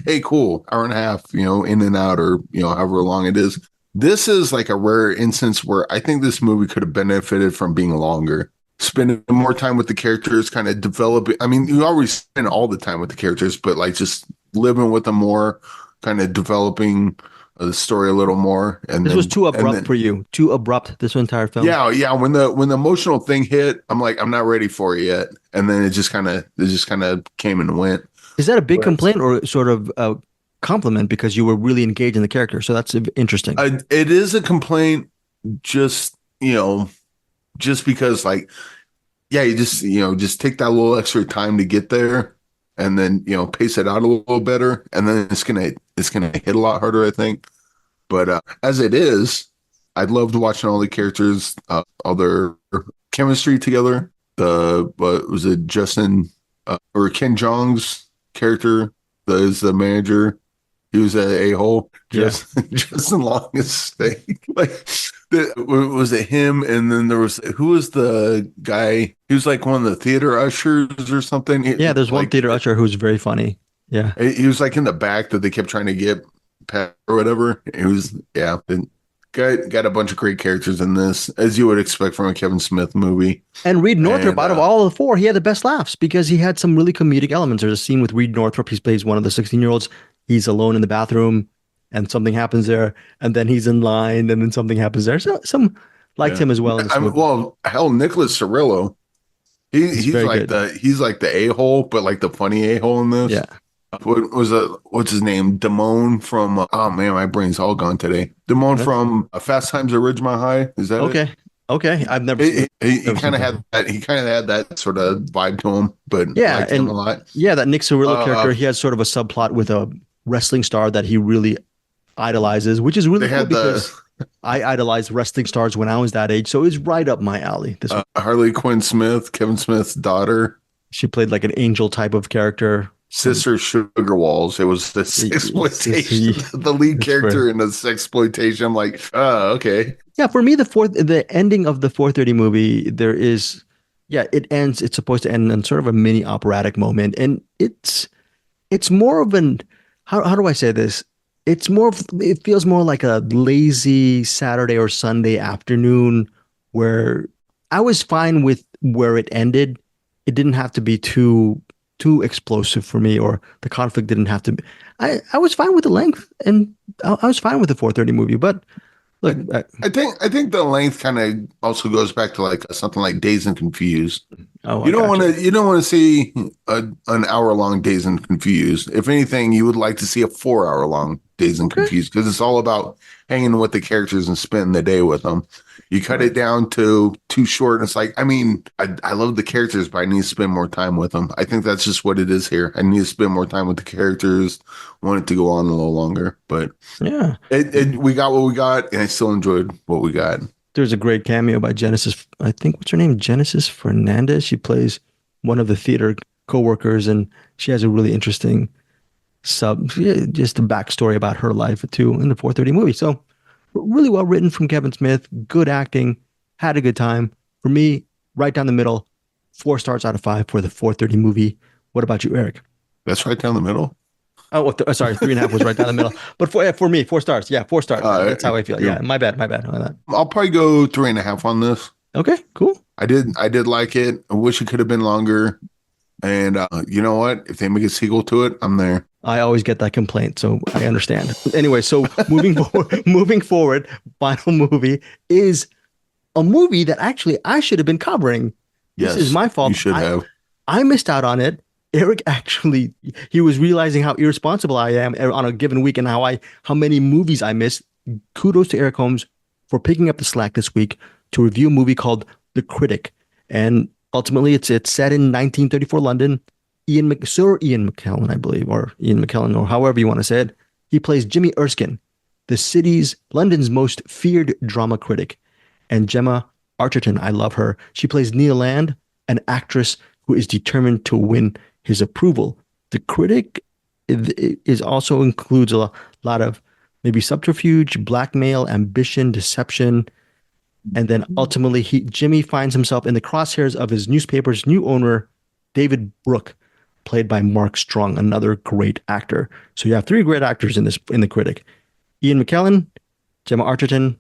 hey, cool, hour and a half, in and out, or however long it is. This is like a rare instance where I think this movie could have benefited from being longer. Spending more time with the characters, kind of developing. You always spend all the time with the characters, but like just living with them more, kind of developing the story a little more. And this was too abrupt for you. Too abrupt, this entire film. Yeah. When the emotional thing hit, I'm like, I'm not ready for it yet. And then it just kind of came and went. Is that a big complaint or sort of a compliment because you were really engaged in the character? So that's interesting. It is a complaint, just because, like, you just take that little extra time to get there, and then pace it out a little better, and then it's gonna hit a lot harder, I think. But as it is, I loved watching all the characters, all their chemistry together. Was it Justin or Ken Jeong's character is the manager? He was an a-hole. Yeah. Justin Long is like, was it him? And then who was the guy? He was like one of the theater ushers or something. Yeah, there's one theater usher who's very funny. Yeah. He was like in the back that they kept trying to get past or whatever. It was, yeah. Got a bunch of great characters in this, as you would expect from a Kevin Smith movie. And Reed Northrop, out of all of the four, he had the best laughs because he had some really comedic elements. There's a scene with Reed Northrop. He plays one of the 16-year-olds. He's alone in the bathroom and something happens there. And then he's in line and then something happens there. So some liked him as well. In this movie. Well, hell, Nicholas Cirillo, he's like the a-hole, but like the funny a-hole in this. Yeah. What's his name? Damone from oh man, my brain's all gone today. Damone from Fast Times at Ridgemont High. Is that okay? It? Okay, I've never. He kind of had that. He kind of had that sort of vibe to him, but yeah, liked him a lot. Yeah, that Nick Cirillo character. He has sort of a subplot with a wrestling star that he really idolizes, which is really cool because I idolized wrestling stars when I was that age, so it's right up my alley. This Harley Quinn Smith, Kevin Smith's daughter. She played like an angel type of character. Sister Sugar Walls. It was the sexploitation. The lead character in the sexploitation. I'm like, oh, okay. Yeah, for me, the ending of the 4:30 movie, it ends. It's supposed to end in sort of a mini operatic moment, and it's more of an how do I say this? It feels more like a lazy Saturday or Sunday afternoon where I was fine with where it ended. It didn't have to be too explosive for me, or the conflict didn't have to be. I was fine with the length, and I was fine with the 4:30 movie. But look, I think the length kind of also goes back to like something like Dazed and Confused. Oh, you don't want to see an hour-long Dazed and Confused. If anything, you would like to see a 4-hour-long Dazed and Confused because it's all about hanging with the characters and spending the day with them. You cut it down to too short. And it's like, I mean, I love the characters, but I need to spend more time with them. I think that's just what it is here. I need to spend more time with the characters. Want it to go on a little longer, but yeah, we got what we got, and I still enjoyed what we got. There's a great cameo by Genesis. I think what's her name? Genesis Fernandez. She plays one of the theater co-workers, and she has a really interesting just a backstory about her life too in the 4:30 movie. So really well written from Kevin Smith, good acting, had a good time. For me, right down the middle, 4 stars out of 5 for the 4:30 movie. What about you, Eric? That's right down the middle. Oh, sorry, 3.5 was right down the middle. But for me, 4 stars. Yeah, 4 stars. That's how I feel. Yeah, my bad. I'll probably go 3.5 on this. Okay, cool. I did like it. I wish it could have been longer. And you know what? If they make a sequel to it, I'm there. I always get that complaint, so I understand. Anyway, so moving forward, final movie is a movie that actually I should have been covering. Yes, this is my fault. You should have. I missed out on it. Eric actually, he was realizing how irresponsible I am on a given week and how many movies I missed. Kudos to Eric Holmes for picking up the slack this week to review a movie called The Critic. And ultimately, it's set in 1934 London. Sir Ian McKellen, I believe, or Ian McKellen, or however you want to say it. He plays Jimmy Erskine, London's most feared drama critic. And Gemma Arterton, I love her. She plays Nia Land, an actress who is determined to win his approval. The Critic is also includes a lot of maybe subterfuge, blackmail, ambition, deception. And then ultimately, Jimmy finds himself in the crosshairs of his newspaper's new owner, David Brooke, played by Mark Strong, another great actor. So you have 3 great actors in The Critic: Ian McKellen, Gemma Arterton,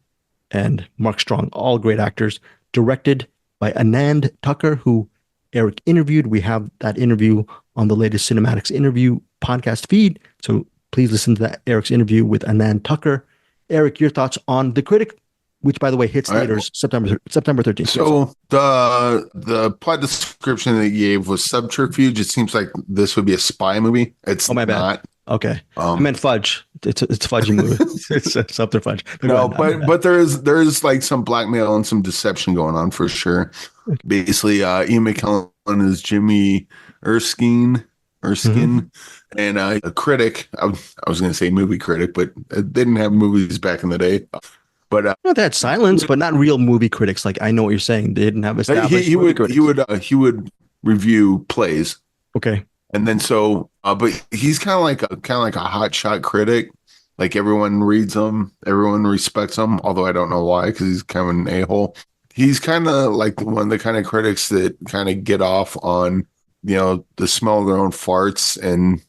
and Mark Strong, all great actors. Directed by Anand Tucker, who Eric interviewed. We have that interview on the latest CinemAddicts interview podcast feed. So please listen to Eric's interview with Anand Tucker. Eric, your thoughts on The Critic, which, by the way, hits theaters September 13th. So the plot description that you gave was subterfuge. It seems like this would be a spy movie. It's my bad. Not. Okay, I meant fudge. It's a fudgy movie. It's a subterfuge. No, but there is like some blackmail and some deception going on for sure. Basically, Ian McKellen is Jimmy Erskine, and a critic. I was going to say movie critic, but they didn't have movies back in the day. But they had silence, but not real movie critics. Like, I know what you're saying. They didn't have established he would review plays. Okay. And then but he's kind of like a hotshot critic. Like everyone reads him, everyone respects him. Although I don't know why, because he's kind of an a-hole. He's kind of like one of the kind of critics that kind of get off on, the smell of their own farts and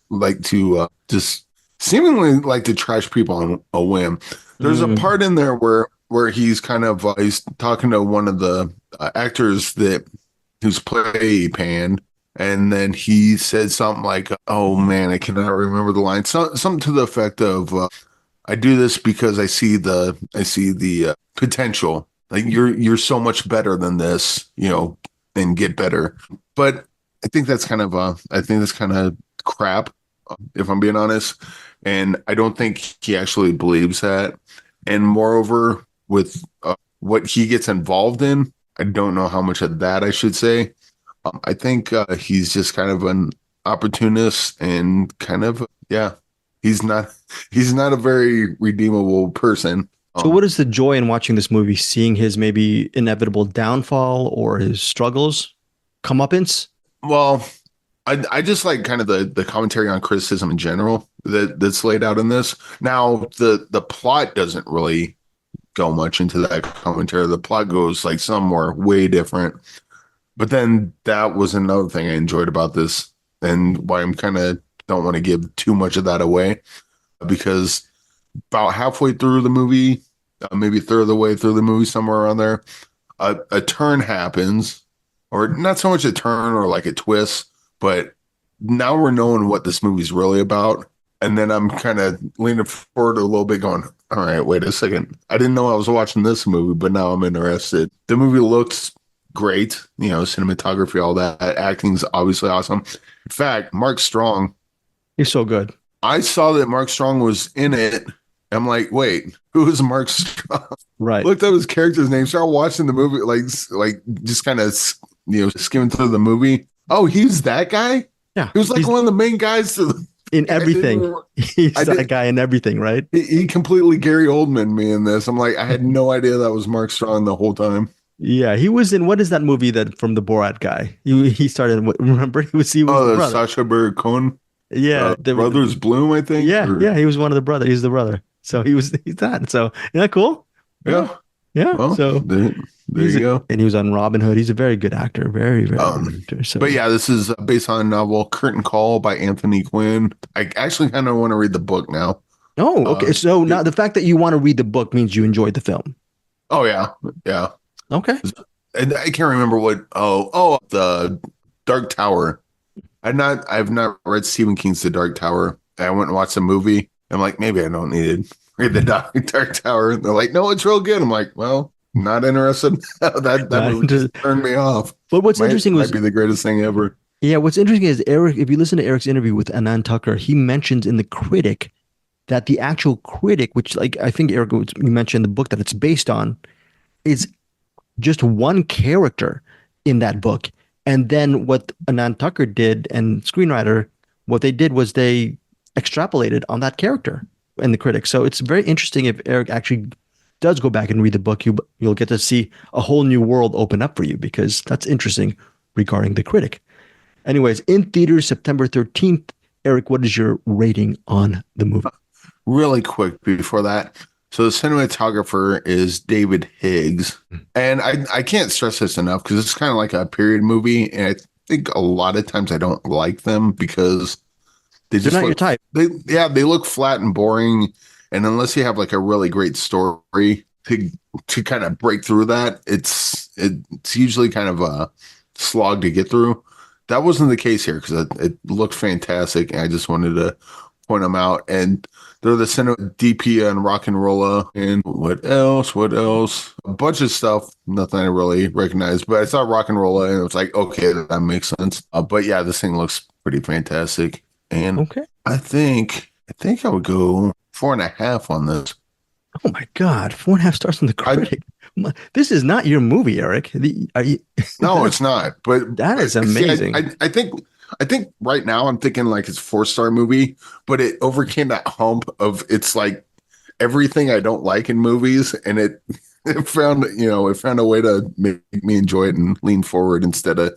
like to just seemingly like to trash people on a whim. There's a part in there where he's kind of he's talking to one of the actors who's play Pan, and then he said something like, "Oh man, I cannot remember the line." Something to the effect of, "I do this because I see the potential. Like you're so much better than this, and get better." But I think that's kind of crap, if I'm being honest. And I don't think he actually believes that. And moreover, with what he gets involved in, I don't know how much of that I should say. I think he's just kind of an opportunist and kind of, he's not a very redeemable person. So what is the joy in watching this movie? Seeing his maybe inevitable downfall or his struggles, comeuppance? Well, I just like kind of the commentary on criticism in general that's laid out in this. Now, the plot doesn't really go much into that commentary. The plot goes like somewhere way different. But then that was another thing I enjoyed about this, and why I'm kind of don't want to give too much of that away, because about halfway through the movie, maybe a third of the way through the movie, somewhere around there, a turn happens, or not so much a turn or like a twist, but now we're knowing what this movie's really about. And then I'm kind of leaning forward a little bit going, all right, wait a second. I didn't know I was watching this movie, but now I'm interested. The movie looks great, cinematography, all that. Acting's obviously awesome. In fact, Mark Strong, He's so good. I saw that Mark Strong was in it. I'm like, wait, who is Mark Strong? Right. Looked up his character's name, started watching the movie, like just kind of skimming through the movie. Oh, he's that guy? Yeah. He was like one of the main guys in everything. He's that guy in everything, right? He completely Gary Oldman me in this. I'm like, I had no idea that was Mark Strong the whole time. He was in, what is that movie that from the Borat guy? He started, remember? He was the brother. Sacha Baron Cohen. Yeah. The Brothers Bloom, I think. Yeah, he was one of the brothers. He's the brother. So he's that. So, isn't that cool? Yeah. Well, so there you go. And he was on Robin Hood. He's a very good actor. Very, very good actor. So. But yeah, this is based on a novel, Curtain Call by Anthony Quinn. I actually kind of want to read the book now. Oh, okay. So now the fact that you want to read the book means you enjoyed the film. Oh, yeah. Yeah. Okay. I can't remember what. The Dark Tower. I've not read Stephen King's The Dark Tower. I went and watched the movie. I'm like, maybe I don't need to read The Dark Tower. And they're like, no, it's real good. I'm like, well, not interested. that movie just turned me off. But what's interesting might be the greatest thing ever. Yeah, what's interesting is Eric. If you listen to Eric's interview with Anand Tucker, he mentions in the Critic that the actual critic, which like I think Eric you mentioned in the book that it's based on, is just one character in that book. And then what Anand Tucker did and screenwriter, what they did was they extrapolated on that character in the Critic. So it's very interesting if Eric actually does go back and read the book, you'll get to see a whole new world open up for you, because that's interesting regarding the Critic. Anyways, in theaters September 13th, Eric, what is your rating on the movie? Really quick before that. So the cinematographer is David Higgs. And I can't stress this enough, because it's kind of like a period movie. And I think a lot of times I don't like them because they're not your type. They look flat and boring. And unless you have like a really great story to kind of break through that, it's usually kind of a slog to get through. That wasn't the case here, because it looked fantastic. And I just wanted to point them out. And they're the DP and Rock and Rolla. And what else? A bunch of stuff. Nothing I really recognized. But I saw Rock and Rolla and it was like, okay, that makes sense. But yeah, this thing looks pretty fantastic. And okay. I think I would go 4.5 on this. Oh my God, 4.5 stars on the Critic. This is not your movie, Eric. No, it's not. But that is amazing. See, I think right now I'm thinking like it's a 4-star movie, but it overcame that hump of it's like everything I don't like in movies, and it found a way to make me enjoy it and lean forward instead of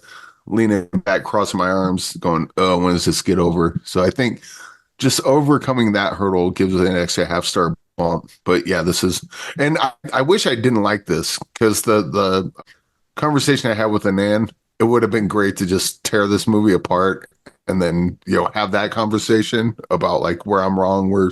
leaning back, crossing my arms, going, "Oh, when does this get over?" So I think just overcoming that hurdle gives it an extra half-star bump. But yeah, this is, and I wish I didn't like this, because the conversation I had with Anand, it would have been great to just tear this movie apart and then, have that conversation about like where I'm wrong, where,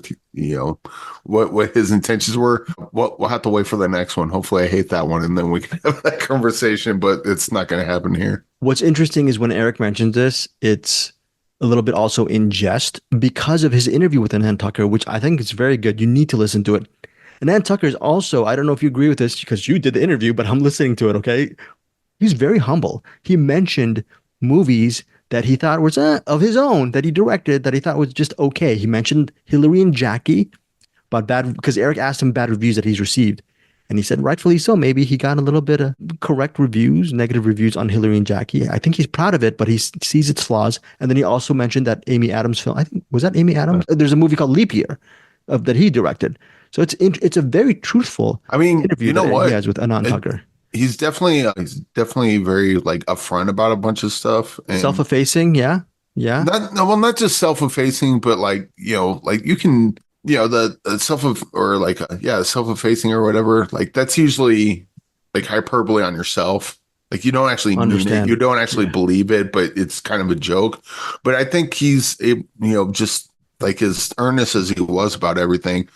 what his intentions were. We'll have to wait for the next one. Hopefully I hate that one and then we can have that conversation, but it's not going to happen here. What's interesting is when Eric mentioned this, it's a little bit also in jest because of his interview with Anand Tucker, which I think is very good. You need to listen to it. Anand Tucker is also, I don't know if you agree with this because you did the interview, but I'm listening to it, okay? He's very humble. He mentioned movies that he thought was of his own, that he directed, that he thought was just okay. He mentioned Hillary and Jackie, but because Eric asked him bad reviews that he's received. And he said, rightfully so. Maybe he got a little bit of correct reviews, negative reviews on Hillary and Jackie. I think he's proud of it, but he sees its flaws. And then he also mentioned that Amy Adams film. I think, was that Amy Adams? There's a movie called Leap Year that he directed. So it's a very truthful interview he has with Anand Tucker. He's definitely very like upfront about a bunch of stuff. And self-effacing, yeah. Not just self-effacing, but like you can, the self-effacing or whatever. Like that's usually like hyperbole on yourself. Like you don't actually mean it, you don't actually believe it, but it's kind of a joke. But I think he's just like as earnest as he was about everything.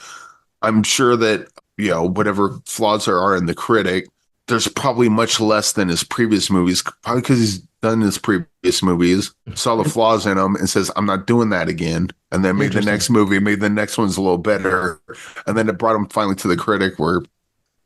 I'm sure that whatever flaws there are in the Critic, there's probably much less than his previous movies, probably because he's done his previous movies, saw the flaws in them, and says, I'm not doing that again. And then made the next movie, made the next one's a little better. And then it brought him finally to the Critic where,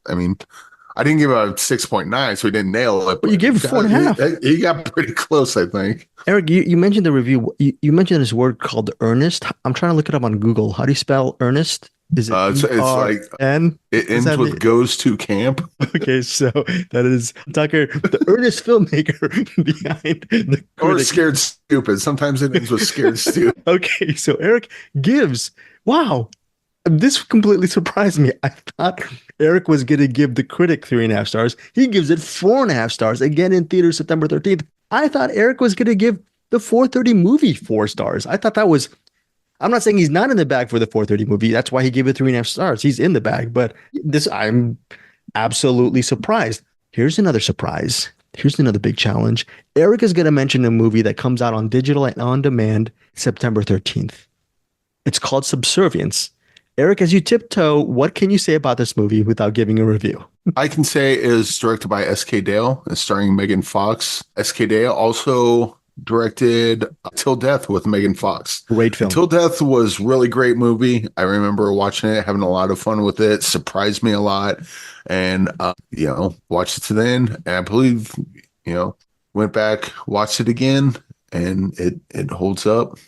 I didn't give a 6.9, so he didn't nail it. But you gave it 4.5. He got pretty close, I think. Eric, you mentioned the review. You mentioned this word called earnest. I'm trying to look it up on Google. How do you spell earnest? Is it it's like N? It ends with goes to camp. Okay, so that is Tucker, the earnest filmmaker behind the Critic. Or scared stupid. Sometimes it ends with scared stupid. Okay, so Eric gives, wow, this completely surprised me. I thought Eric was going to give the Critic 3.5 stars. He gives it 4.5 stars, again in theaters September 13th. I thought Eric was going to give the 4:30 movie 4 stars. I thought that was, I'm not saying he's not in the bag for the 4:30 movie. That's why he gave it 3.5 stars. He's in the bag, but I'm absolutely surprised. Here's another surprise. Here's another big challenge. Eric is going to mention a movie that comes out on digital and on demand September 13th. It's called Subservience. Eric, as you tiptoe, what can you say about this movie without giving a review? I can say it is directed by S.K. Dale and starring Megan Fox. S.K. Dale also directed Till Death with Megan Fox. Great film. Till Death was really great movie. I remember watching it, having a lot of fun with it. Surprised me a lot. And, watched it to the end. And I believe, went back, watched it again, and it holds up.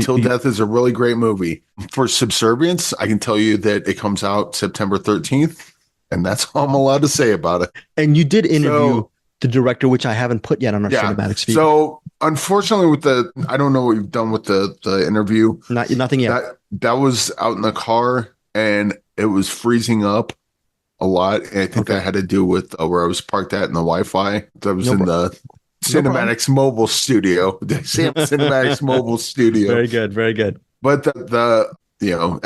Till Death is a really great movie. For Subservience, I can tell you that it comes out September 13th, and that's all I'm allowed to say about it. And you did interview the director, which I haven't put yet on our CinemAddicts feed. So unfortunately I don't know what we've done with the interview. Nothing yet. That was out in the car and it was freezing up a lot. And I think that had to do with where I was parked at and the Wi-Fi. That was the CinemAddicts mobile studio. CinemAddicts mobile studio. Very good. Very good. But the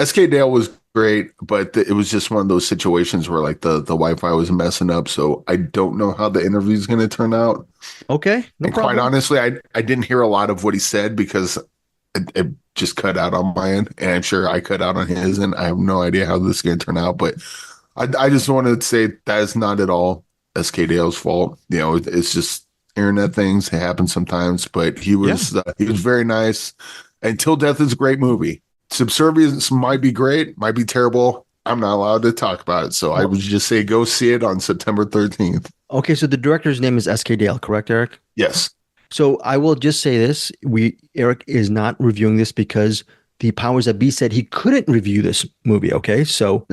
SK Dale was great, but it was just one of those situations where like the Wi-Fi was messing up. So I don't know how the interview is going to turn out. Okay. And quite honestly, I didn't hear a lot of what he said because it just cut out on my end. And I'm sure I cut out on his end. I have no idea how this is going to turn out. But I just wanted to say that is not at all SK Dale's fault. It's just internet things. It happen sometimes. But he was very nice. And Till Death is a great movie. Subservience might be great, might be terrible. I'm not allowed to talk about it. So I would just say go see it on September 13th. Okay, so the director's name is S.K. Dale, correct, Eric? Yes. So I will just say this. Eric is not reviewing this because the powers that be said he couldn't review this movie, okay? So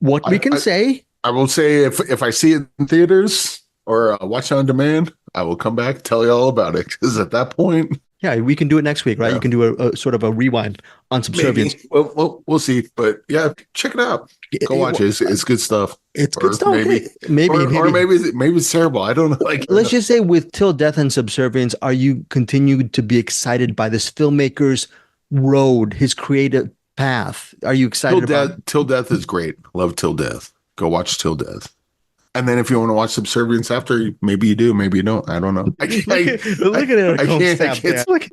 what we can say... I will say if I see it in theaters or watch it on demand, I will come back and tell you all about it. Because at that point... Yeah, we can do it next week, right? Yeah. You can do a sort of a rewind on Subservience. Maybe. Well, we'll see. But yeah, check it out. Go watch it. It's good stuff. It's good stuff. Maybe, maybe it's terrible. I don't know. Like, let's just say with Till Death and Subservience, are you continued to be excited by this filmmaker's road, his creative path? Are you excited about Till Death is great. Love Till Death. Go watch Till Death. And then if you want to watch Subservience after, maybe you do, maybe you don't. I don't know. Look at it.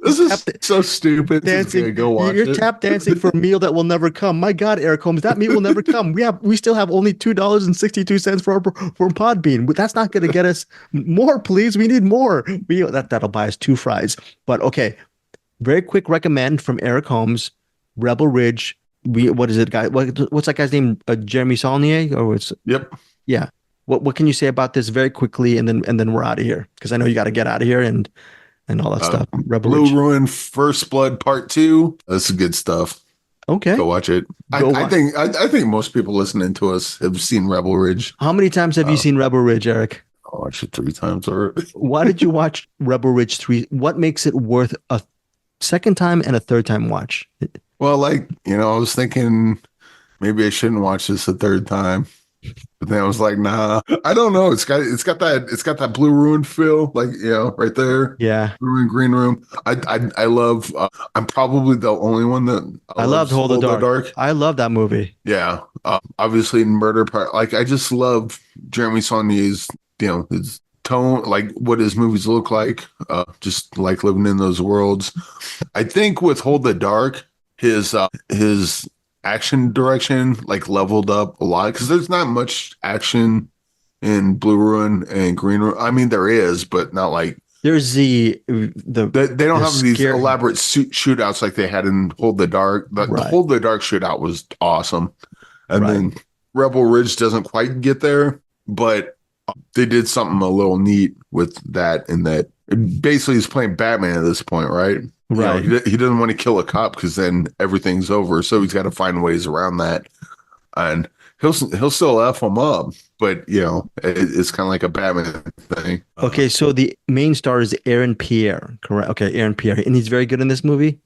This is so stupid. Dancing. Go watch You're it. tap dancing for a meal that will never come. My God, Eric Holmes, that meal will never come. We still have only $2.62 for Podbean. That's not going to get us more, please. We need more. That'll buy us 2 fries. But okay, very quick recommend from Eric Holmes, Rebel Ridge. What is it, guy? What's that guy's name? Jeremy Saulnier? Or it's Yep. Yeah. What can you say about this very quickly, and then we're out of here, because I know you got to get out of here and all that stuff. Rebel Blue Ridge. Ruin First Blood Part 2. This is good stuff. Okay, go watch it. I think most people listening to us have seen Rebel Ridge. How many times have you seen Rebel Ridge, Eric? I watched it 3 times already. Why did you watch Rebel Ridge 3? What makes it worth a second time and a third time watch? Well, I was thinking maybe I shouldn't watch this a third time. But then I was like, nah, I don't know. It's got that Blue Ruin feel, like, right there. Yeah. Blue Green Room. I love, I'm probably the only one that I loved Hold the Dark. I love that movie. Yeah. Obviously Murder Part. Like, I just love Jeremy Saulnier's, his tone, like what his movies look like. Just like living in those worlds. I think with Hold the Dark, his action direction like leveled up a lot, because there's not much action in Blue Ruin and Green Ruin. I mean, there is, but not like there's they don't have these elaborate shootouts like they had in Hold the Dark. The Hold the Dark shootout was awesome, and then Rebel Ridge doesn't quite get there, but they did something a little neat with that. In that, basically, he's playing Batman at this point, right? Right. He doesn't want to kill a cop because then everything's over. So he's got to find ways around that. And he'll still F him up, but it's kind of like a Batman thing. Okay, so the main star is Aaron Pierre, correct? Okay, Aaron Pierre, and he's very good in this movie,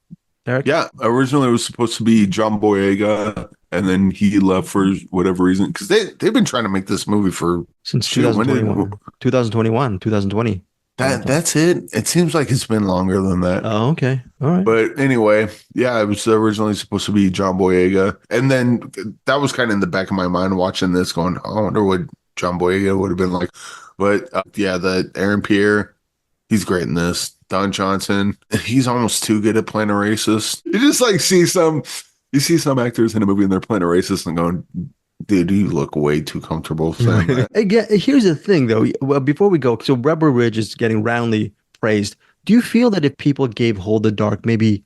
Eric? Yeah, originally it was supposed to be John Boyega, and then he left for whatever reason, because they've been trying to make this movie since 2020. That's it. It seems like it's been longer than that. Oh, okay. All right. But anyway, yeah, it was originally supposed to be John Boyega. And then that was kind of in the back of my mind watching this going, I wonder what John Boyega would have been like. But the Aaron Pierre, he's great in this. Don Johnson, he's almost too good at playing a racist. You just like see some actors in a movie and they're playing a racist and going, dude, you look way too comfortable saying that. Again, here's the thing, though. Well, before we go, so Rebel Ridge is getting roundly praised. Do you feel that if people gave Hold the Dark maybe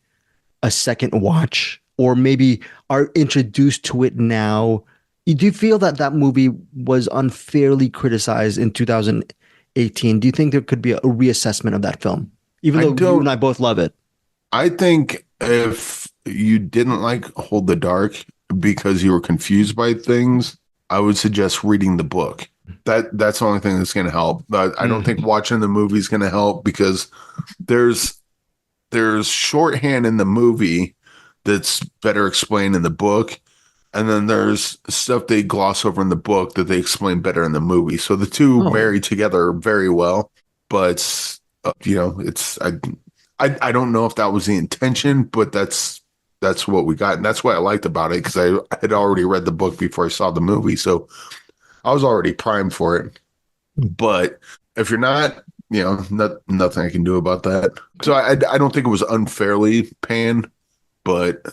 a second watch, or maybe are introduced to it now, do you feel that movie was unfairly criticized in 2018? Do you think there could be a reassessment of that film, even though you and I both love it? I think if you didn't like Hold the Dark because you were confused by things, I would suggest reading the book. That's the only thing that's going to help. I don't think watching the movie is going to help, because there's shorthand in the movie that's better explained in the book, and then there's stuff they gloss over in the book that they explain better in the movie. So the two marry together very well. But it's I don't know if that was the intention, but that's what we got. And that's what I liked about it, because I had already read the book before I saw the movie. So I was already primed for it. But if you're not, nothing I can do about that. So I don't think it was unfairly panned, but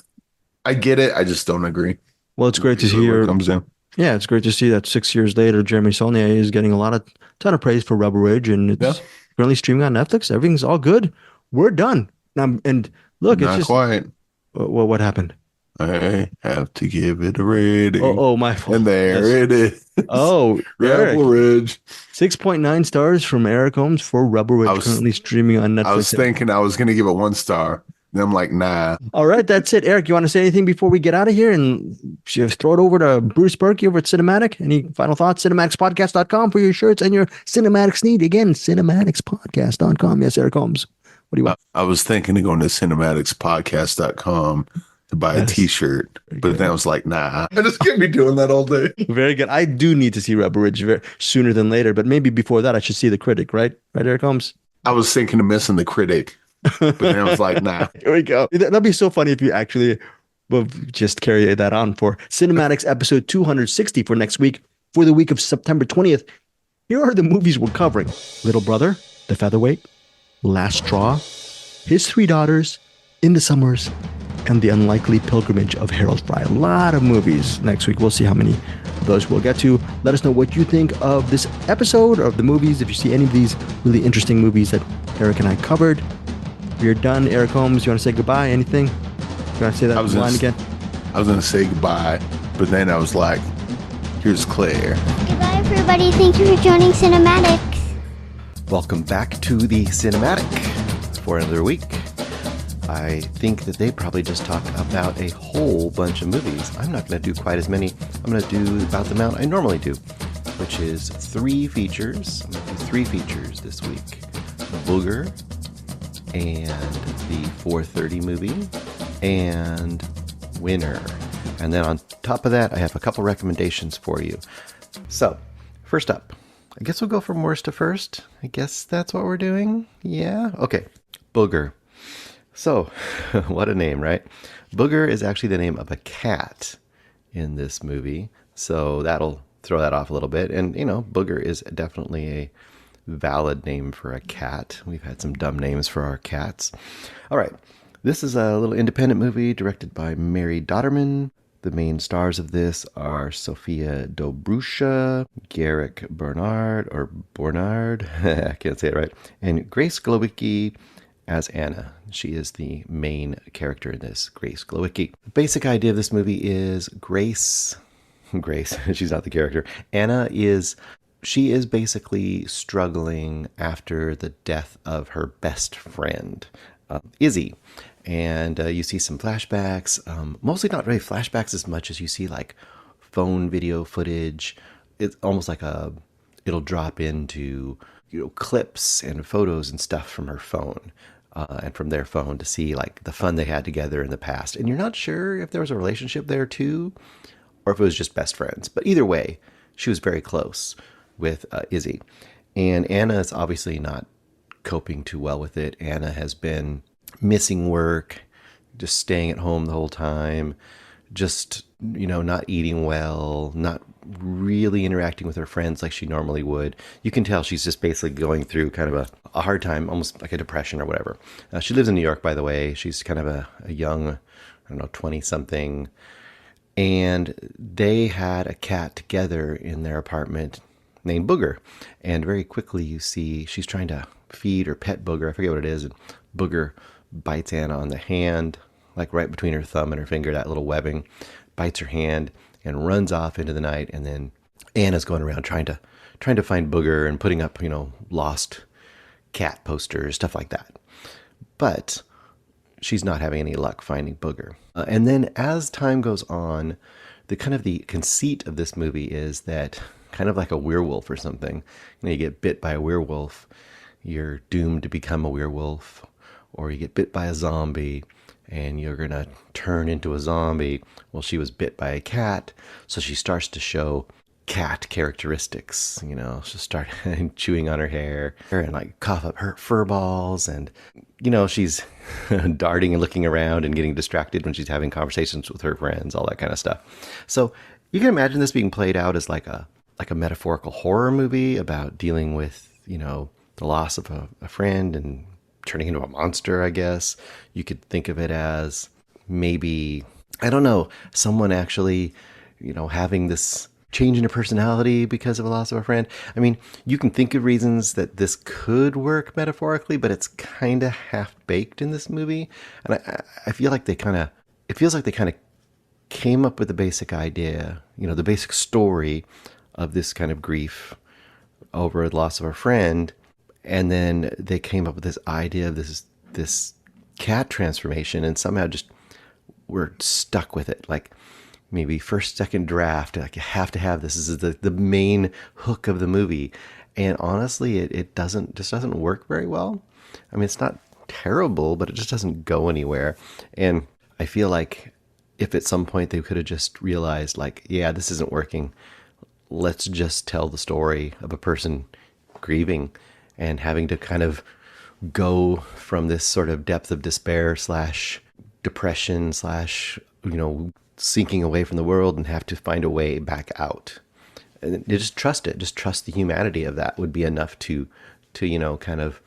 I get it. I just don't agree. Well, it's great to hear. Comes in. Yeah, it's great to see that 6 years later, Jeremy Saulnier is getting a ton of praise for Rebel Ridge, and it's currently streaming on Netflix. Everything's all good. We're done. And look, it's just quiet. Well, what happened? I have to give it a rating. Oh, my fault. And there it is. Oh, Rebel Ridge. 6.9 stars from Eric Holmes for Rebel Ridge, currently streaming on Netflix. I was thinking I was going to give it 1 star. And I'm like, nah. All right, that's it. Eric, you want to say anything before we get out of here? And just throw it over to Bruce Purkey over at Cinem-Attic. Any final thoughts? CinemAddictsPodcast.com for your shirts and your CinemAddicts need. Again, CinemAddictsPodcast.com. Yes, Eric Holmes. What do you want? I was thinking of going to CinemAddictsPodcast.com to buy a t-shirt, but then I was like, nah, I just can't be doing that all day. Very good. I do need to see Rebel Ridge sooner than later, but maybe before that I should see The Critic, right? Right, Eric Holmes? I was thinking of missing The Critic, but then I was like, nah. Here we go. That'd be so funny if you actually will just carry that on for CinemAddicts episode 260 for next week, for the week of September 20th. Here are the movies we're covering: Little Brother, The Featherweight, Last Straw, His Three Daughters, In the Summers, and The Unlikely Pilgrimage of Harold Fry. A lot of movies next week. We'll see how many of those we'll get to. Let us know what you think of this episode or of the movies. If you see any of these really interesting movies that Eric and I covered. We're done. Eric Holmes, you want to say goodbye? Anything? You want to say that line again? I was going to say goodbye, but then I was like, here's Claire. Goodbye, everybody. Thank you for joining CinemAddicts. Welcome back to the Cinem-Attic for another week. I think that they probably just talked about a whole bunch of movies. I'm not going to do quite as many. I'm going to do about the amount I normally do, which is 3 features. I'm going to do 3 features this week. Booger, and the 4:30 movie, and Winner. And then on top of that, I have a couple recommendations for you. So, first up, I guess we'll go from worst to first. I guess that's what we're doing. Yeah? Okay. Booger. So, what a name, right? Booger is actually the name of a cat in this movie. So that'll throw that off a little bit. And, you know, Booger is definitely a valid name for a cat. We've had some dumb names for our cats. All right. This is a little independent movie directed by Mary Dotterman. The main stars of this are Sophia Dobrusha, Garrick Bernard, I can't say it right, and Grace Glowicki as Anna. She is the main character in this, Grace Glowicki. The basic idea of this movie is Grace, she's not the character. Anna is basically struggling after the death of her best friend, Izzy. And you see some flashbacks, mostly not really flashbacks as much as you see like phone video footage. It's almost like it'll drop into, clips and photos and stuff from her phone and from their phone to see like the fun they had together in the past. And you're not sure if there was a relationship there too, or if it was just best friends. But either way, she was very close with Izzy. And Anna is obviously not coping too well with it. Anna has been missing work, just staying at home the whole time, just, not eating well, not really interacting with her friends like she normally would. You can tell she's just basically going through kind of a hard time, almost like a depression or whatever. She lives in New York, by the way. She's kind of a young, 20-something. And they had a cat together in their apartment named Booger. And very quickly you see she's trying to feed or pet Booger. I forget what it is. And Booger bites Anna on the hand, like right between her thumb and her finger, that little webbing, bites her hand and runs off into the night. And then Anna's going around trying to find Booger and putting up, lost cat posters, stuff like that. But she's not having any luck finding Booger. And then as time goes on, the conceit of this movie is that kind of like a werewolf or something. You get bit by a werewolf, you're doomed to become a werewolf. Or you get bit by a zombie and you're going to turn into a zombie. Well, she was bit by a cat, so she starts to show cat characteristics. She'll start chewing on her hair and like cough up her fur balls. And, she's darting and looking around and getting distracted when she's having conversations with her friends, all that kind of stuff. So you can imagine this being played out as like a metaphorical horror movie about dealing with, the loss of a friend and turning into a monster, I guess. You could think of it as maybe, someone actually, having this change in her personality because of a loss of a friend. I mean, you can think of reasons that this could work metaphorically, but it's kind of half-baked in this movie. And I feel like it feels like they kind of came up with the basic idea, the basic story of this kind of grief over the loss of a friend. And then they came up with this idea of this cat transformation, and somehow just were stuck with it. Like maybe first, second draft, like you have to have this. This is the main hook of the movie. And honestly, it doesn't work very well. I mean, it's not terrible, but it just doesn't go anywhere. And I feel like if at some point they could have just realized, like, yeah, this isn't working, let's just tell the story of a person grieving and having to kind of go from this sort of depth of despair slash depression slash, sinking away from the world and have to find a way back out. And just trust it. Just trust the humanity of that would be enough to kind of,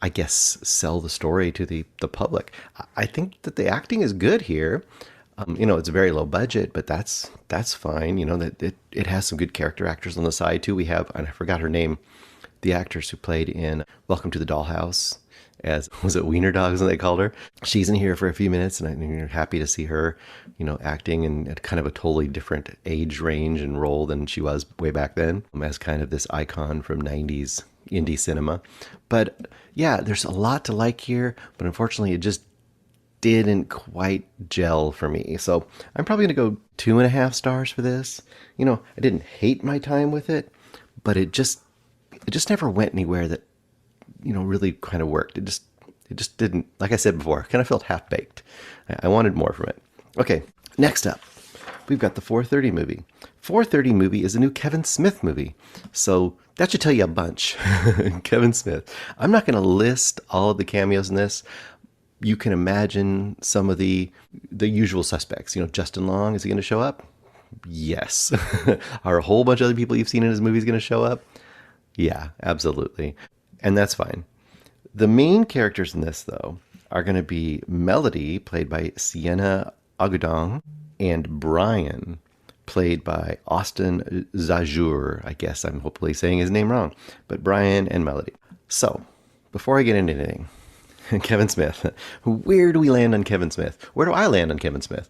I guess, sell the story to the public. I think that the acting is good here. It's very low budget, but that's fine. That it has some good character actors on the side too. We have, and I forgot her name, the actress who played in Welcome to the Dollhouse as, was it Wiener Dogs that they called her? She's in here for a few minutes, and I'm happy to see her, acting in at kind of a totally different age range and role than she was way back then, as kind of this icon from 90s indie cinema. But yeah, there's a lot to like here, but unfortunately it just didn't quite gel for me. So I'm probably going to go 2.5 stars for this. I didn't hate my time with it, but it just never went anywhere that, really kind of worked. It just didn't, like I said before, kind of felt half-baked. I wanted more from it. Okay, next up, we've got the 4:30 movie. 4:30 movie is a new Kevin Smith movie. So that should tell you a bunch. Kevin Smith. I'm not going to list all of the cameos in this. You can imagine some of the usual suspects. Justin Long, is he going to show up? Yes. Are a whole bunch of other people you've seen in his movies going to show up? Yeah, absolutely. And that's fine. The main characters in this, though, are going to be Melody, played by Sienna Agudong, and Brian, played by Austin Zajour. I guess I'm hopefully saying his name wrong, but Brian and Melody. So, before I get into anything, Kevin Smith. Where do we land on Kevin Smith? Where do I land on Kevin Smith?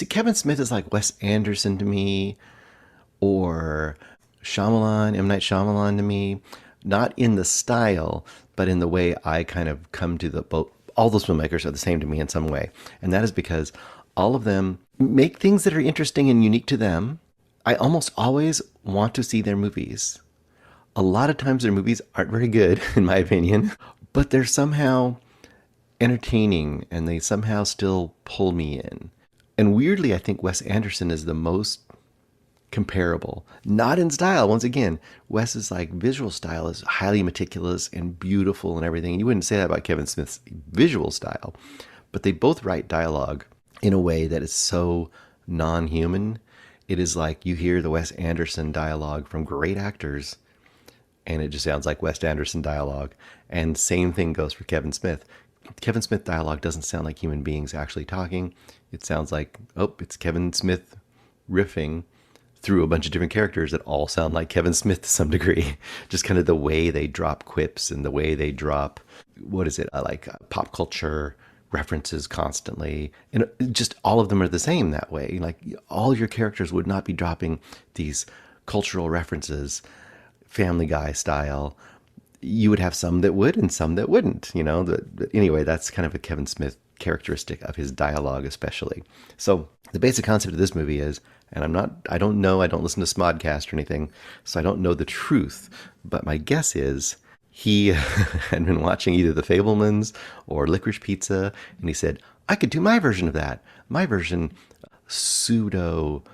Kevin Smith is like Wes Anderson to me, or M. Night Shyamalan to me. Not in the style, but in the way I kind of come to all those filmmakers are the same to me in some way. And that is because all of them make things that are interesting and unique to them. I almost always want to see their movies. A lot of times their movies aren't very good, in my opinion, but they're somehow entertaining and they somehow still pull me in. And weirdly, I think Wes Anderson is the most comparable. Not in style. Once again, Wes's visual style is highly meticulous and beautiful and everything. And you wouldn't say that about Kevin Smith's visual style, but they both write dialogue in a way that is so non-human. It is like you hear the Wes Anderson dialogue from great actors, and it just sounds like Wes Anderson dialogue. And same thing goes for Kevin Smith. Kevin Smith dialogue doesn't sound like human beings actually talking. It sounds like, it's Kevin Smith riffing through a bunch of different characters that all sound like Kevin Smith to some degree. Just kind of the way they drop quips and the way they drop, pop culture references constantly. And just all of them are the same that way. Like all your characters would not be dropping these cultural references, Family Guy style. You would have some that would and some that wouldn't, Anyway, that's kind of a Kevin Smith characteristic of his dialogue especially. So the basic concept of this movie is, and I don't listen to Smodcast or anything, so I don't know the truth, but my guess is he had been watching either The Fabelmans or Licorice Pizza, and he said, I could do my version of that. My version, pseudo,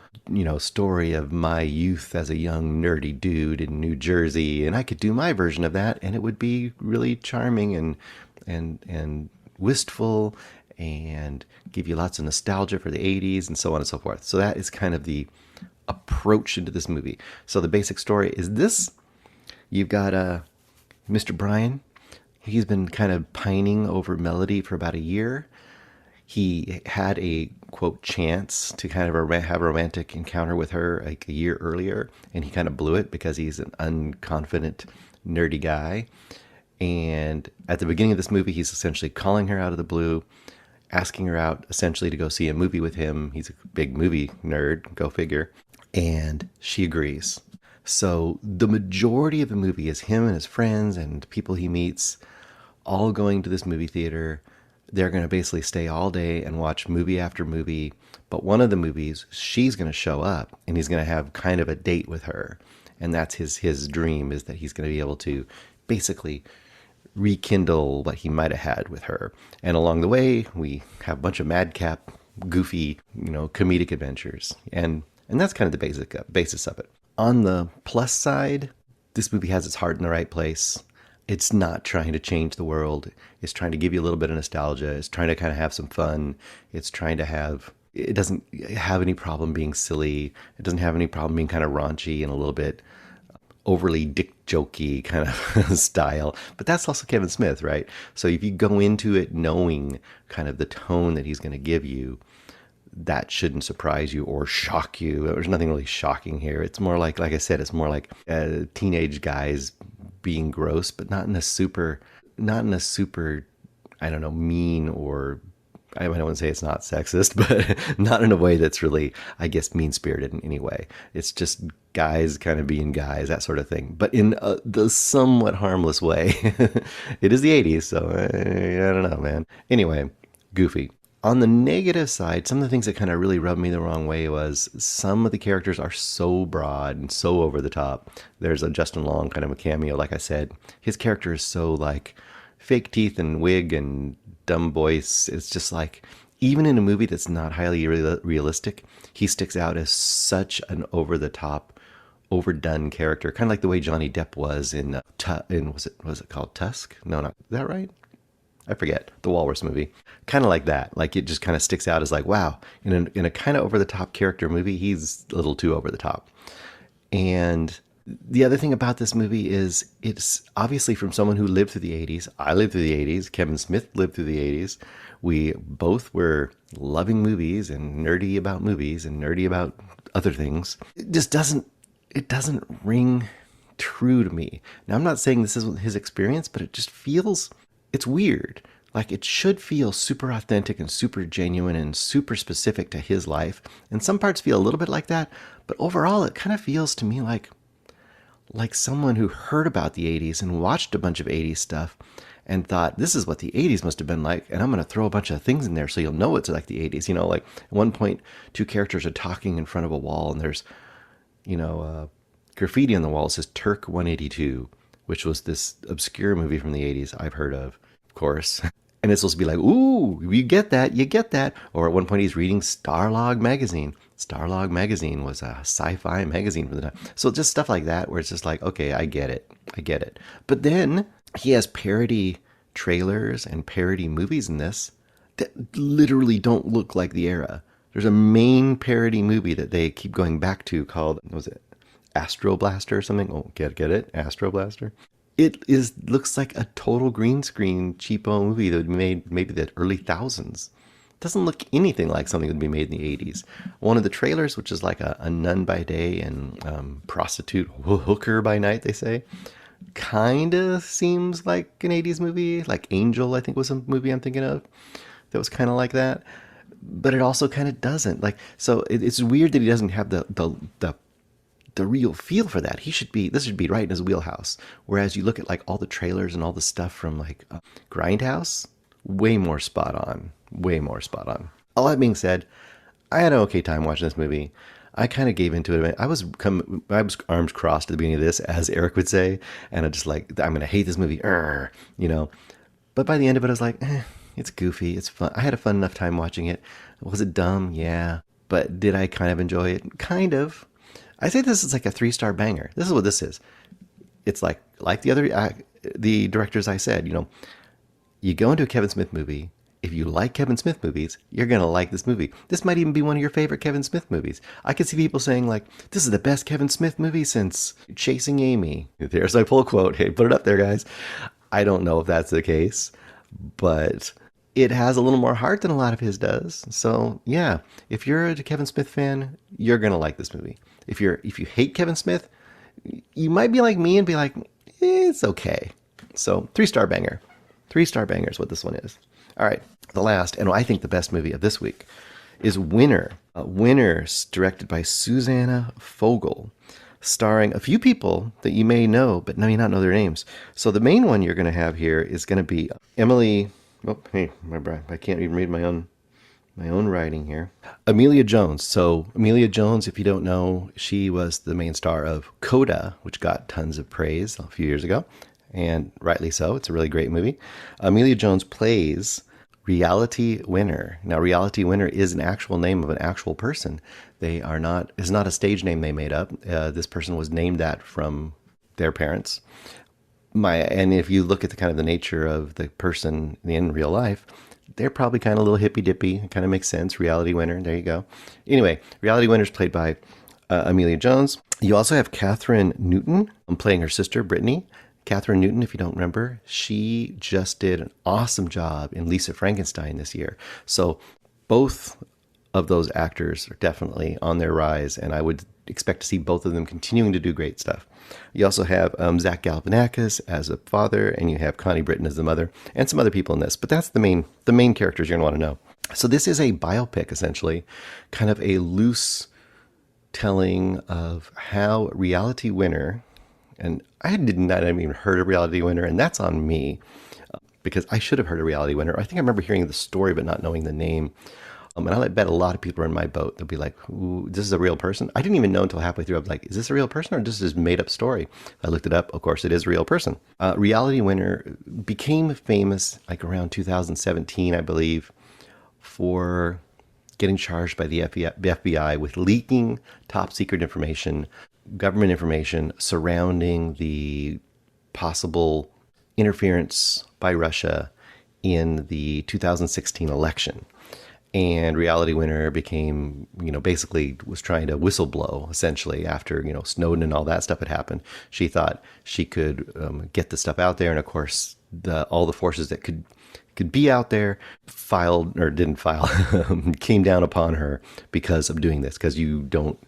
story of my youth as a young nerdy dude in New Jersey, and I could do my version of that, and it would be really charming and wistful and give you lots of nostalgia for the 80s and so on and so forth. So that is kind of the approach into this movie. So the basic story is this. You've got Mr. Brian. He's been kind of pining over Melody for about a year. He had a, quote, chance to kind of have a romantic encounter with her like a year earlier, and he kind of blew it because he's an unconfident, nerdy guy. And at the beginning of this movie, he's essentially calling her out of the blue, asking her out essentially to go see a movie with him. He's a big movie nerd, go figure. And she agrees. So the majority of the movie is him and his friends and people he meets all going to this movie theater. They're going to basically stay all day and watch movie after movie. But one of the movies, she's going to show up and he's going to have kind of a date with her. And that's his dream, is that he's going to be able to basically rekindle what he might have had with her. And along the way, we have a bunch of madcap, goofy, comedic adventures. And that's kind of the basis of it. On the plus side, this movie has its heart in the right place. It's not trying to change the world. It's trying to give you a little bit of nostalgia. It's trying to kind of have some fun. It doesn't have any problem being silly. It doesn't have any problem being kind of raunchy and a little bit overly dick jokey kind of style. But that's also Kevin Smith, right? So if you go into it knowing kind of the tone that he's going to give you, that shouldn't surprise you or shock you. There's nothing really shocking here. It's more like I said, it's more like teenage guys being gross, but not in a super, I don't know, mean, or I wouldn't say it's not sexist, but not in a way that's really, I guess, mean-spirited in any way. It's just guys kind of being guys, that sort of thing, but in the somewhat harmless way. It is the 80s, so I don't know, man. Anyway, goofy. On the negative side, some of the things that kind of really rubbed me the wrong way was some of the characters are so broad and so over the top. There's a Justin Long kind of a cameo, like I said. His character is so like fake teeth and wig and dumb voice. It's just like, even in a movie that's not highly realistic, he sticks out as such an over the top, overdone character. Kind of like the way Johnny Depp was in was it called Tusk? No, not, is that right? I forget, the Walrus movie. Kind of like that. Like it just kind of sticks out as like, wow, in a kind of over the top character movie, he's a little too over the top. And the other thing about this movie is it's obviously from someone who lived through the 80s. I lived through the 80s. Kevin Smith lived through the 80s. We both were loving movies and nerdy about movies and nerdy about other things. It just doesn't ring true to me. Now, I'm not saying this isn't his experience, but it just feels, it's weird. Like it should feel super authentic and super genuine and super specific to his life. And some parts feel a little bit like that, but overall it kind of feels to me like someone who heard about the 80s and watched a bunch of 80s stuff and thought, this is what the 80s must have been like, and I'm going to throw a bunch of things in there so you'll know it's like the 80s. Like at one point, two characters are talking in front of a wall and there's, graffiti on the wall. It says Turk 182, which was this obscure movie from the 80s I've heard of course. And it's supposed to be like, ooh, you get that. Or at one point he's reading Starlog magazine. Starlog magazine was a sci-fi magazine for the time. So just stuff like that where it's just like, okay, I get it. But then he has parody trailers and parody movies in this that literally don't look like the era. There's a main parody movie that they keep going back to called, what was it, Astro Blaster or something? Oh, get it? Astro Blaster? It looks like a total green screen cheapo movie that would be made maybe the early thousands. It doesn't look anything like something that would be made in the 80s. One of the trailers, which is like a nun by day and prostitute hooker by night, they say, kind of seems like an 80s movie. Like Angel, I think was a movie I'm thinking of that was kind of like that. But it also kind of doesn't. So it's weird that he doesn't have the real feel for that. This should be right in his wheelhouse. Whereas you look at like all the trailers and all the stuff from like Grindhouse, way more spot on. All that being said, I had an okay time watching this movie. I kind of gave into it. I was arms crossed at the beginning of this, as Eric would say, and I just like, I'm going to hate this movie, But by the end of it, I was like, it's goofy, it's fun. I had a fun enough time watching it. Was it dumb? Yeah. But did I kind of enjoy it? Kind of. I say this is like a 3-star banger. This is what this is. It's like the directors I said, you go into a Kevin Smith movie. If you like Kevin Smith movies, you're going to like this movie. This might even be one of your favorite Kevin Smith movies. I could see people saying like, this is the best Kevin Smith movie since Chasing Amy. There's my pull quote. Hey, put it up there, guys. I don't know if that's the case, but it has a little more heart than a lot of his does. So yeah, if you're a Kevin Smith fan, you're going to like this movie. If you hate Kevin Smith, you might be like me and be like, it's okay. So 3-star banger. 3-star banger is what this one is. All right, the last, and I think the best movie of this week is Winner. Winner, directed by Susanna Fogel, starring a few people that you may know, but may not know their names. So the main one you're going to have here is going to be Emily. Oh, hey, I can't even read my own writing here. Amelia Jones. So Amelia Jones, if you don't know, she was the main star of Coda, which got tons of praise a few years ago. and rightly so. It's a really great movie. Amelia Jones plays Reality Winner. Now, Reality Winner is an actual name of an actual person. It's not a stage name they made up. This person was named that from their parents. And if you look at the kind of the nature of the person in real life, they're probably kind of a little hippy dippy. It kind of makes sense. Reality Winner. There you go. Anyway, Reality Winner is played by Amelia Jones. You also have Catherine Newton playing her sister, Brittany. Catherine Newton, if you don't remember, she just did an awesome job in Lisa Frankenstein this year. So both of those actors are definitely on their rise, and I would expect to see both of them continuing to do great stuff. You also have Zach Galifianakis as a father, and you have Connie Britton as the mother, and some other people in this. But that's the main characters you're going to want to know. So this is a biopic, essentially, kind of a loose telling of how Reality Winner, and I did not even heard of Reality Winner, and that's on me, because I should have heard of Reality Winner. I think I remember hearing the story but not knowing the name. And I bet a lot of people are in my boat. They'll be like, ooh, this is a real person? I didn't even know until halfway through. I was like, is this a real person or is this a made-up story? I looked it up. Of course, it is a real person. Reality Winner became famous like around 2017, I believe, for getting charged by the FBI with leaking top-secret information, government information surrounding the possible interference by Russia in the 2016 election. And Reality Winner became, basically was trying to whistleblow, essentially, after, Snowden and all that stuff had happened. She thought she could get the stuff out there. And of course, all the forces that could be out there came down upon her because of doing this, because you don't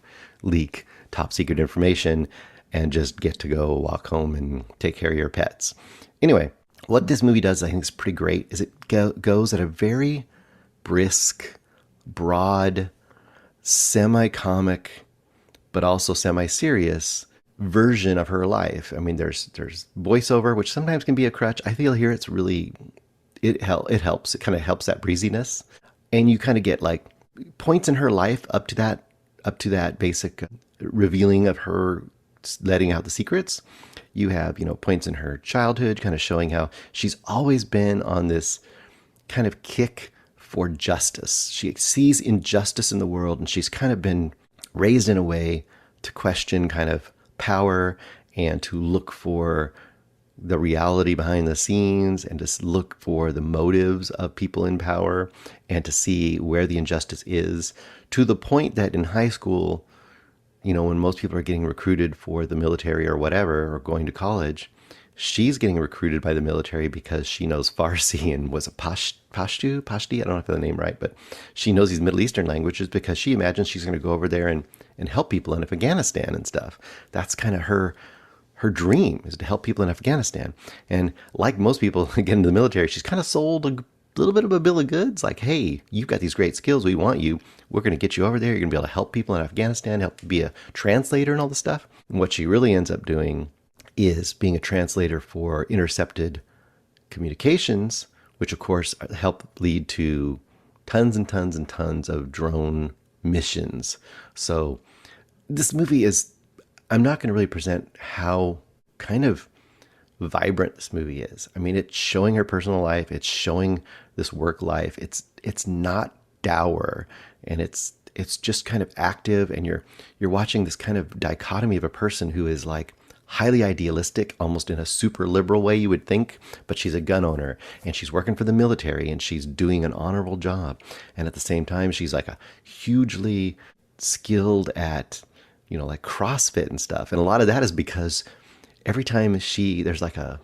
leak top secret information and just get to go walk home and take care of your pets. Anyway, what this movie does, I think, is pretty great, is it goes at a very brisk, broad, semi-comic, but also semi-serious version of her life. I mean, there's voiceover, which sometimes can be a crutch. I feel here it's really, it helps. It kind of helps that breeziness. And you kind of get like points in her life up to that basic revealing of her letting out the secrets. You have, points in her childhood kind of showing how she's always been on this kind of kick for justice. She sees injustice in the world, and she's kind of been raised in a way to question kind of power and to look for the reality behind the scenes and to look for the motives of people in power and to see where the injustice is, to the point that in high school, when most people are getting recruited for the military or whatever, or going to college, she's getting recruited by the military because she knows Farsi and was a Pashti? I don't know if I have the name right, but she knows these Middle Eastern languages because she imagines she's going to go over there and help people in Afghanistan and stuff. That's kind of her dream, is to help people in Afghanistan. And like most people get into the military, she's kind of sold a little bit of a bill of goods, like, hey, you've got these great skills, we want you, we're going to get you over there, you're going to be able to help people in Afghanistan, help be a translator and all this stuff. And what she really ends up doing is being a translator for intercepted communications, which of course help lead to tons and tons and tons of drone missions. So this movie is, I'm not going to really present how kind of vibrant this movie is. I mean, it's showing her personal life, it's showing this work life. It's not dour, and it's just kind of active, and you're watching this kind of dichotomy of a person who is like highly idealistic, almost in a super liberal way you would think, but she's a gun owner and she's working for the military and she's doing an honorable job. And at the same time, she's like a hugely skilled at, like CrossFit and stuff. And a lot of that is because every time there's like a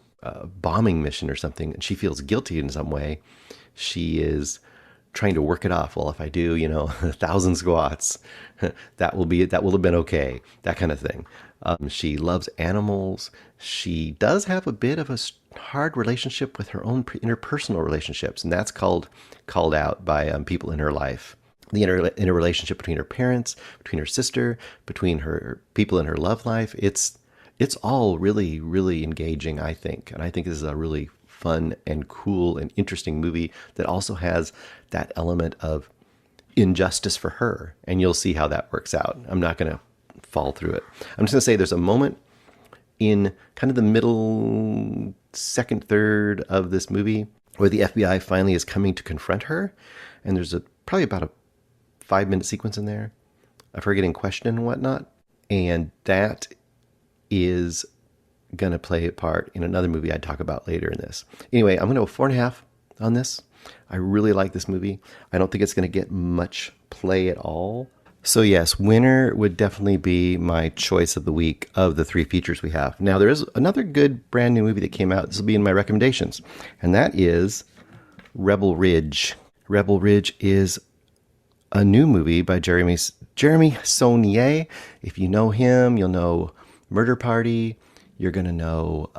bombing mission or something and she feels guilty in some way, she is trying to work it off. Well, if I do, 1,000 squats, that will have been okay. That kind of thing. She loves animals. She does have a bit of a hard relationship with her own interpersonal relationships, and that's called out by people in her life. The interrelationship between her parents, between her sister, between her people in her love life. It's all really, really engaging, I think. And I think this is a really fun and cool and interesting movie that also has that element of injustice for her. And you'll see how that works out. I'm not going to fall through it. I'm just going to say there's a moment in kind of the middle second third of this movie where the FBI finally is coming to confront her. And there's probably about a 5-minute sequence in there of her getting questioned and whatnot. And that is going to play a part in another movie I'd talk about later in this. Anyway, I'm going to go 4.5 on this. I really like this movie. I don't think it's going to get much play at all. So yes, winner would definitely be my choice of the week of the 3 features we have. Now there is another good brand new movie that came out. This will be in my recommendations. And that is Rebel Ridge. Rebel Ridge is a new movie by Jeremy Saulnier. If you know him, you'll know Murder Party. You're going to know,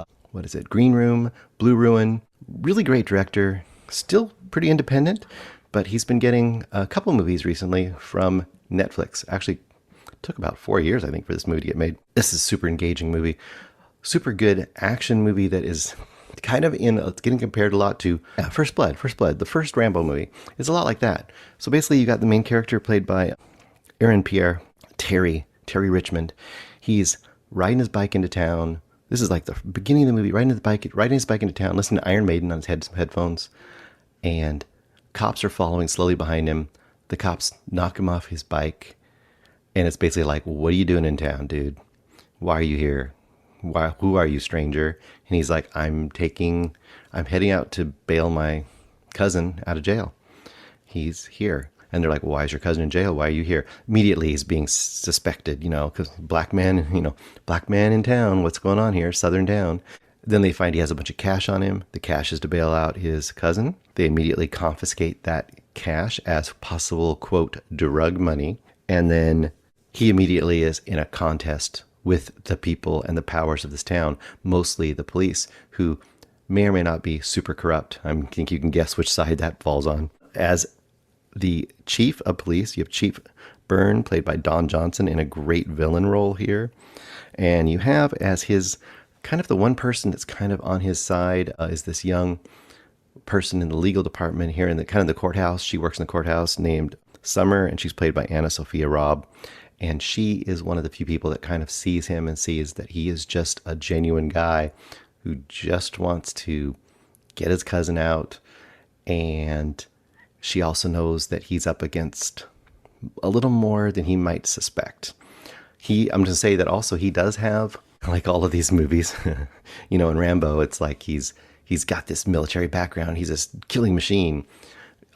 Green Room, Blue Ruin. Really great director. Still pretty independent, but he's been getting a couple movies recently from Netflix. Actually, took about 4 years, I think, for this movie to get made. This is a super engaging movie. Super good action movie that is kind of it's getting compared a lot to First Blood. The first Rambo movie. It's a lot like that. So basically, you got the main character played by Aaron Pierre, Terry Richmond. He's riding his bike into town. This is like the beginning of the movie, riding his bike into town, listening to Iron Maiden on his headphones. And cops are following slowly behind him. The cops knock him off his bike. And it's basically like, what are you doing in town, dude? Why are you here? Who are you, stranger? And he's like, I'm heading out to bail my cousin out of jail. He's here. And they're like, why is your cousin in jail? Why are you here? Immediately he's being suspected, because black man in town. What's going on here? Southern town. Then they find he has a bunch of cash on him. The cash is to bail out his cousin. They immediately confiscate that cash as possible, quote, drug money. And then he immediately is in a contest with the people and the powers of this town, mostly the police, who may or may not be super corrupt. I think you can guess which side that falls on. As the chief of police, you have Chief Byrne, played by Don Johnson, in a great villain role here. And you have as his kind of the one person that's kind of on his side is this young person in the legal department here in the courthouse. She works in the courthouse, named Summer, and she's played by Anna Sophia Robb. And she is one of the few people that kind of sees him and sees that he is just a genuine guy who just wants to get his cousin out. And she also knows that he's up against a little more than he might suspect. I'm going to say that also he does have, like all of these movies, in Rambo, it's like he's got this military background. He's a killing machine.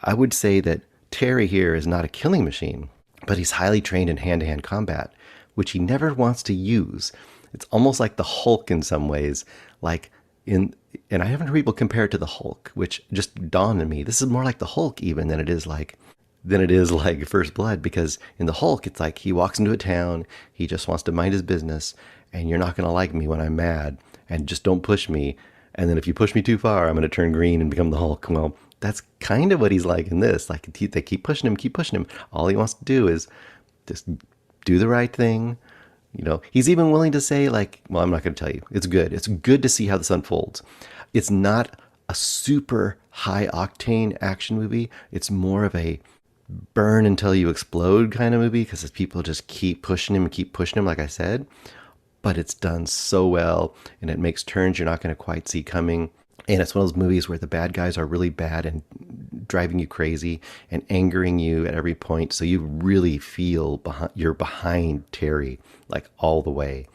I would say that Terry here is not a killing machine, but he's highly trained in hand-to-hand combat, which he never wants to use. It's almost like the Hulk in some ways, and I haven't heard people compare it to the Hulk, which just dawned on me. This is more like the Hulk even than it is like First Blood, because in the Hulk, it's like he walks into a town, he just wants to mind his business, and you're not going to like me when I'm mad, and just don't push me. And then if you push me too far, I'm going to turn green and become the Hulk. Well, that's kind of what he's like in this. Like, they keep pushing him. All he wants to do is just do the right thing. He's even willing to say, I'm not going to tell you. It's good. It's good to see how this unfolds. It's not a super high octane action movie. It's more of a burn until you explode kind of movie, because people just keep pushing him, like I said. But it's done so well, and it makes turns you're not going to quite see coming. And it's one of those movies where the bad guys are really bad and driving you crazy and angering you at every point. So you really feel you're behind Terry, all the way.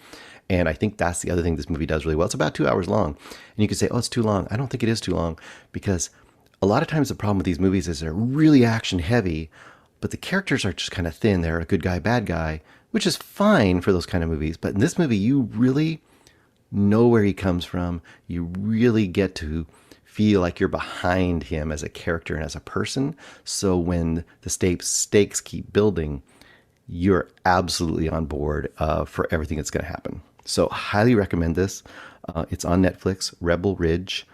And I think that's the other thing this movie does really well. It's about 2 hours long. And you could say, oh, it's too long. I don't think it is too long, because a lot of times the problem with these movies is they're really action heavy, but the characters are just kind of thin. They're a good guy, bad guy, which is fine for those kind of movies. But in this movie, you really know where he comes from. You really get to feel like you're behind him as a character and as a person. So when the stakes keep building, you're absolutely on board for everything that's going to happen. So highly recommend this. It's on Netflix, Rebel Ridge,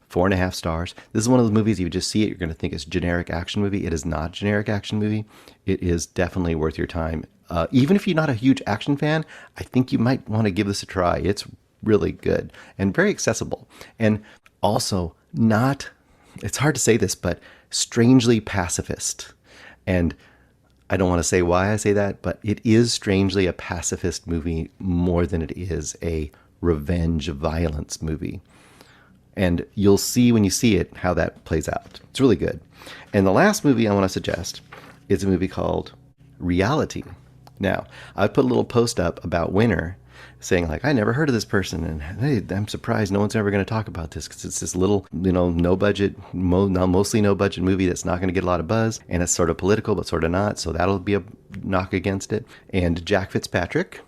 4.5 stars. This is one of those movies, you just see it, you're going to think it's generic action movie. It is not a generic action movie. It is definitely worth your time. Even if you're not a huge action fan, I think you might want to give this a try. It's really good and very accessible. And also it's hard to say this, but strangely pacifist. And I don't want to say why I say that, but it is strangely a pacifist movie more than it is a revenge violence movie. And you'll see when you see it how that plays out. It's really good. And the last movie I want to suggest is a movie called Reality. Now, I put a little post up about Winner saying like, I never heard of this person, and hey, I'm surprised no one's ever going to talk about this because it's this little, no budget, mostly no budget movie that's not going to get a lot of buzz, and it's sort of political but sort of not, so that'll be a knock against it. And Jack Fitzpatrick,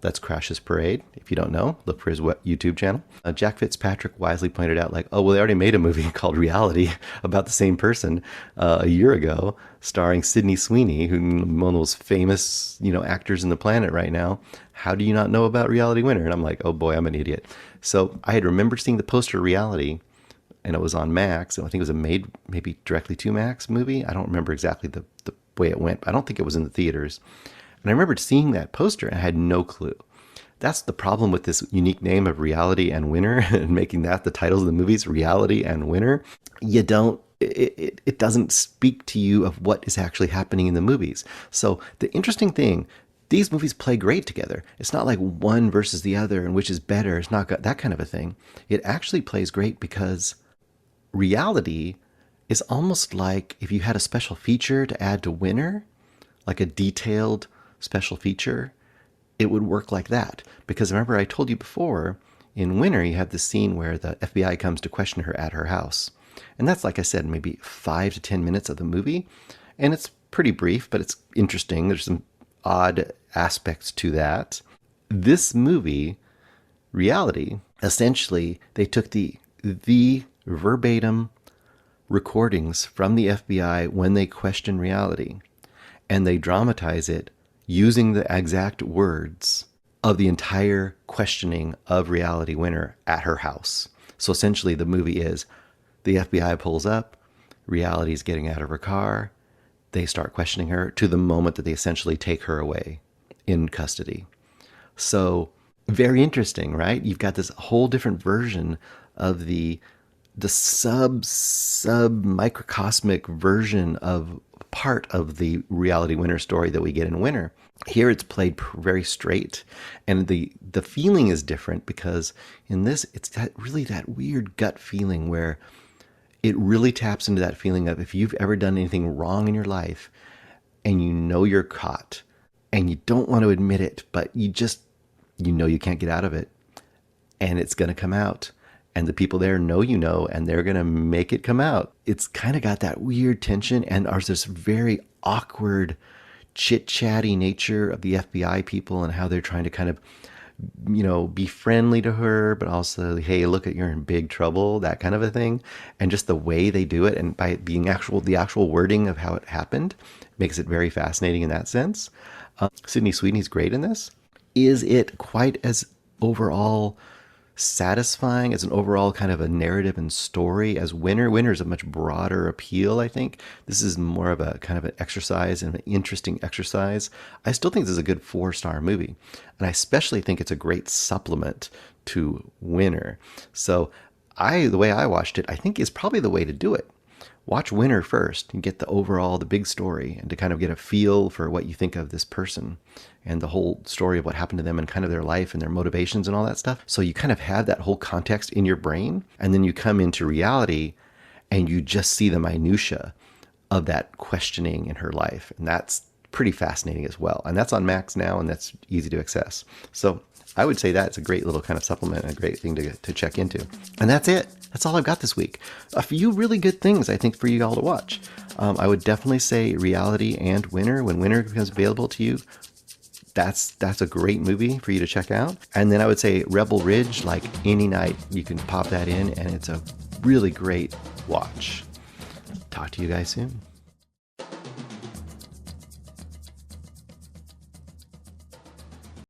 that's Crash's Parade. If you don't know, look for his YouTube channel. Jack Fitzpatrick wisely pointed out like, oh, well, they already made a movie called Reality about the same person a year ago, starring Sydney Sweeney, who's one of the most famous, actors in the planet right now. How do you not know about Reality Winner? And I'm like, oh boy, I'm an idiot. So I had remembered seeing the poster Reality, and it was on Max, and I think it was a made maybe directly to Max movie. I don't remember exactly the way it went. I don't think it was in the theaters. And I remembered seeing that poster and I had no clue. That's the problem with this unique name of Reality and Winner and making that the titles of the movies, Reality and Winner. It doesn't speak to you of what is actually happening in the movies. So the interesting thing, these movies play great together. It's not like one versus the other and which is better. It's not that kind of a thing. It actually plays great because Reality is almost like if you had a special feature to add to Winner, like a detailed special feature, it would work like that. Because remember, I told you before, in Winner, you have this scene where the FBI comes to question her at her house. And that's, like I said, maybe 5 to 10 minutes of the movie. And it's pretty brief, but it's interesting. There's some odd aspects to that. This movie, Reality, essentially, they took the verbatim recordings from the FBI when they question Reality, and they dramatize it using the exact words of the entire questioning of Reality Winner at her house. So essentially the movie is the FBI pulls up, Reality's getting out of her car, they start questioning her to the moment that they essentially take her away in custody. So very interesting, right? You've got this whole different version of the sub microcosmic version of part of the Reality Winner story that we get in Winner. Here it's played very straight, and the feeling is different because in this it's that weird gut feeling where it really taps into that feeling of if you've ever done anything wrong in your life and you're caught and you don't want to admit it, but you can't get out of it, and it's going to come out. And the people there know and they're going to make it come out. It's kind of got that weird tension, and there's this very awkward, chit-chatty nature of the FBI people and how they're trying to kind of, be friendly to her, but also, hey, look you're in big trouble, that kind of a thing. And just the way they do it, and by being the actual wording of how it happened, makes it very fascinating in that sense. Sydney Sweeney's great in this. Is it quite as overall satisfying as an overall kind of a narrative and story as Winner? Winner is a much broader appeal, I think. This is more of a kind of an exercise and an interesting exercise. I still think this is a good 4-star movie. And I especially think it's a great supplement to Winner. So the way I watched it, I think is probably the way to do it. Watch Winner first and get the big story, and to kind of get a feel for what you think of this person and the whole story of what happened to them and kind of their life and their motivations and all that stuff. So you kind of have that whole context in your brain, and then you come into Reality and you just see the minutia of that questioning in her life. And that's pretty fascinating as well. And that's on Max now, and that's easy to access. So I would say that's a great little kind of supplement and a great thing to check into. And that's it. That's all I've got this week. A few really good things, I think, for you all to watch. I would definitely say Reality and Winner. When Winner becomes available to you, that's a great movie for you to check out. And then I would say Rebel Ridge, like any night, you can pop that in, and it's a really great watch. Talk to you guys soon.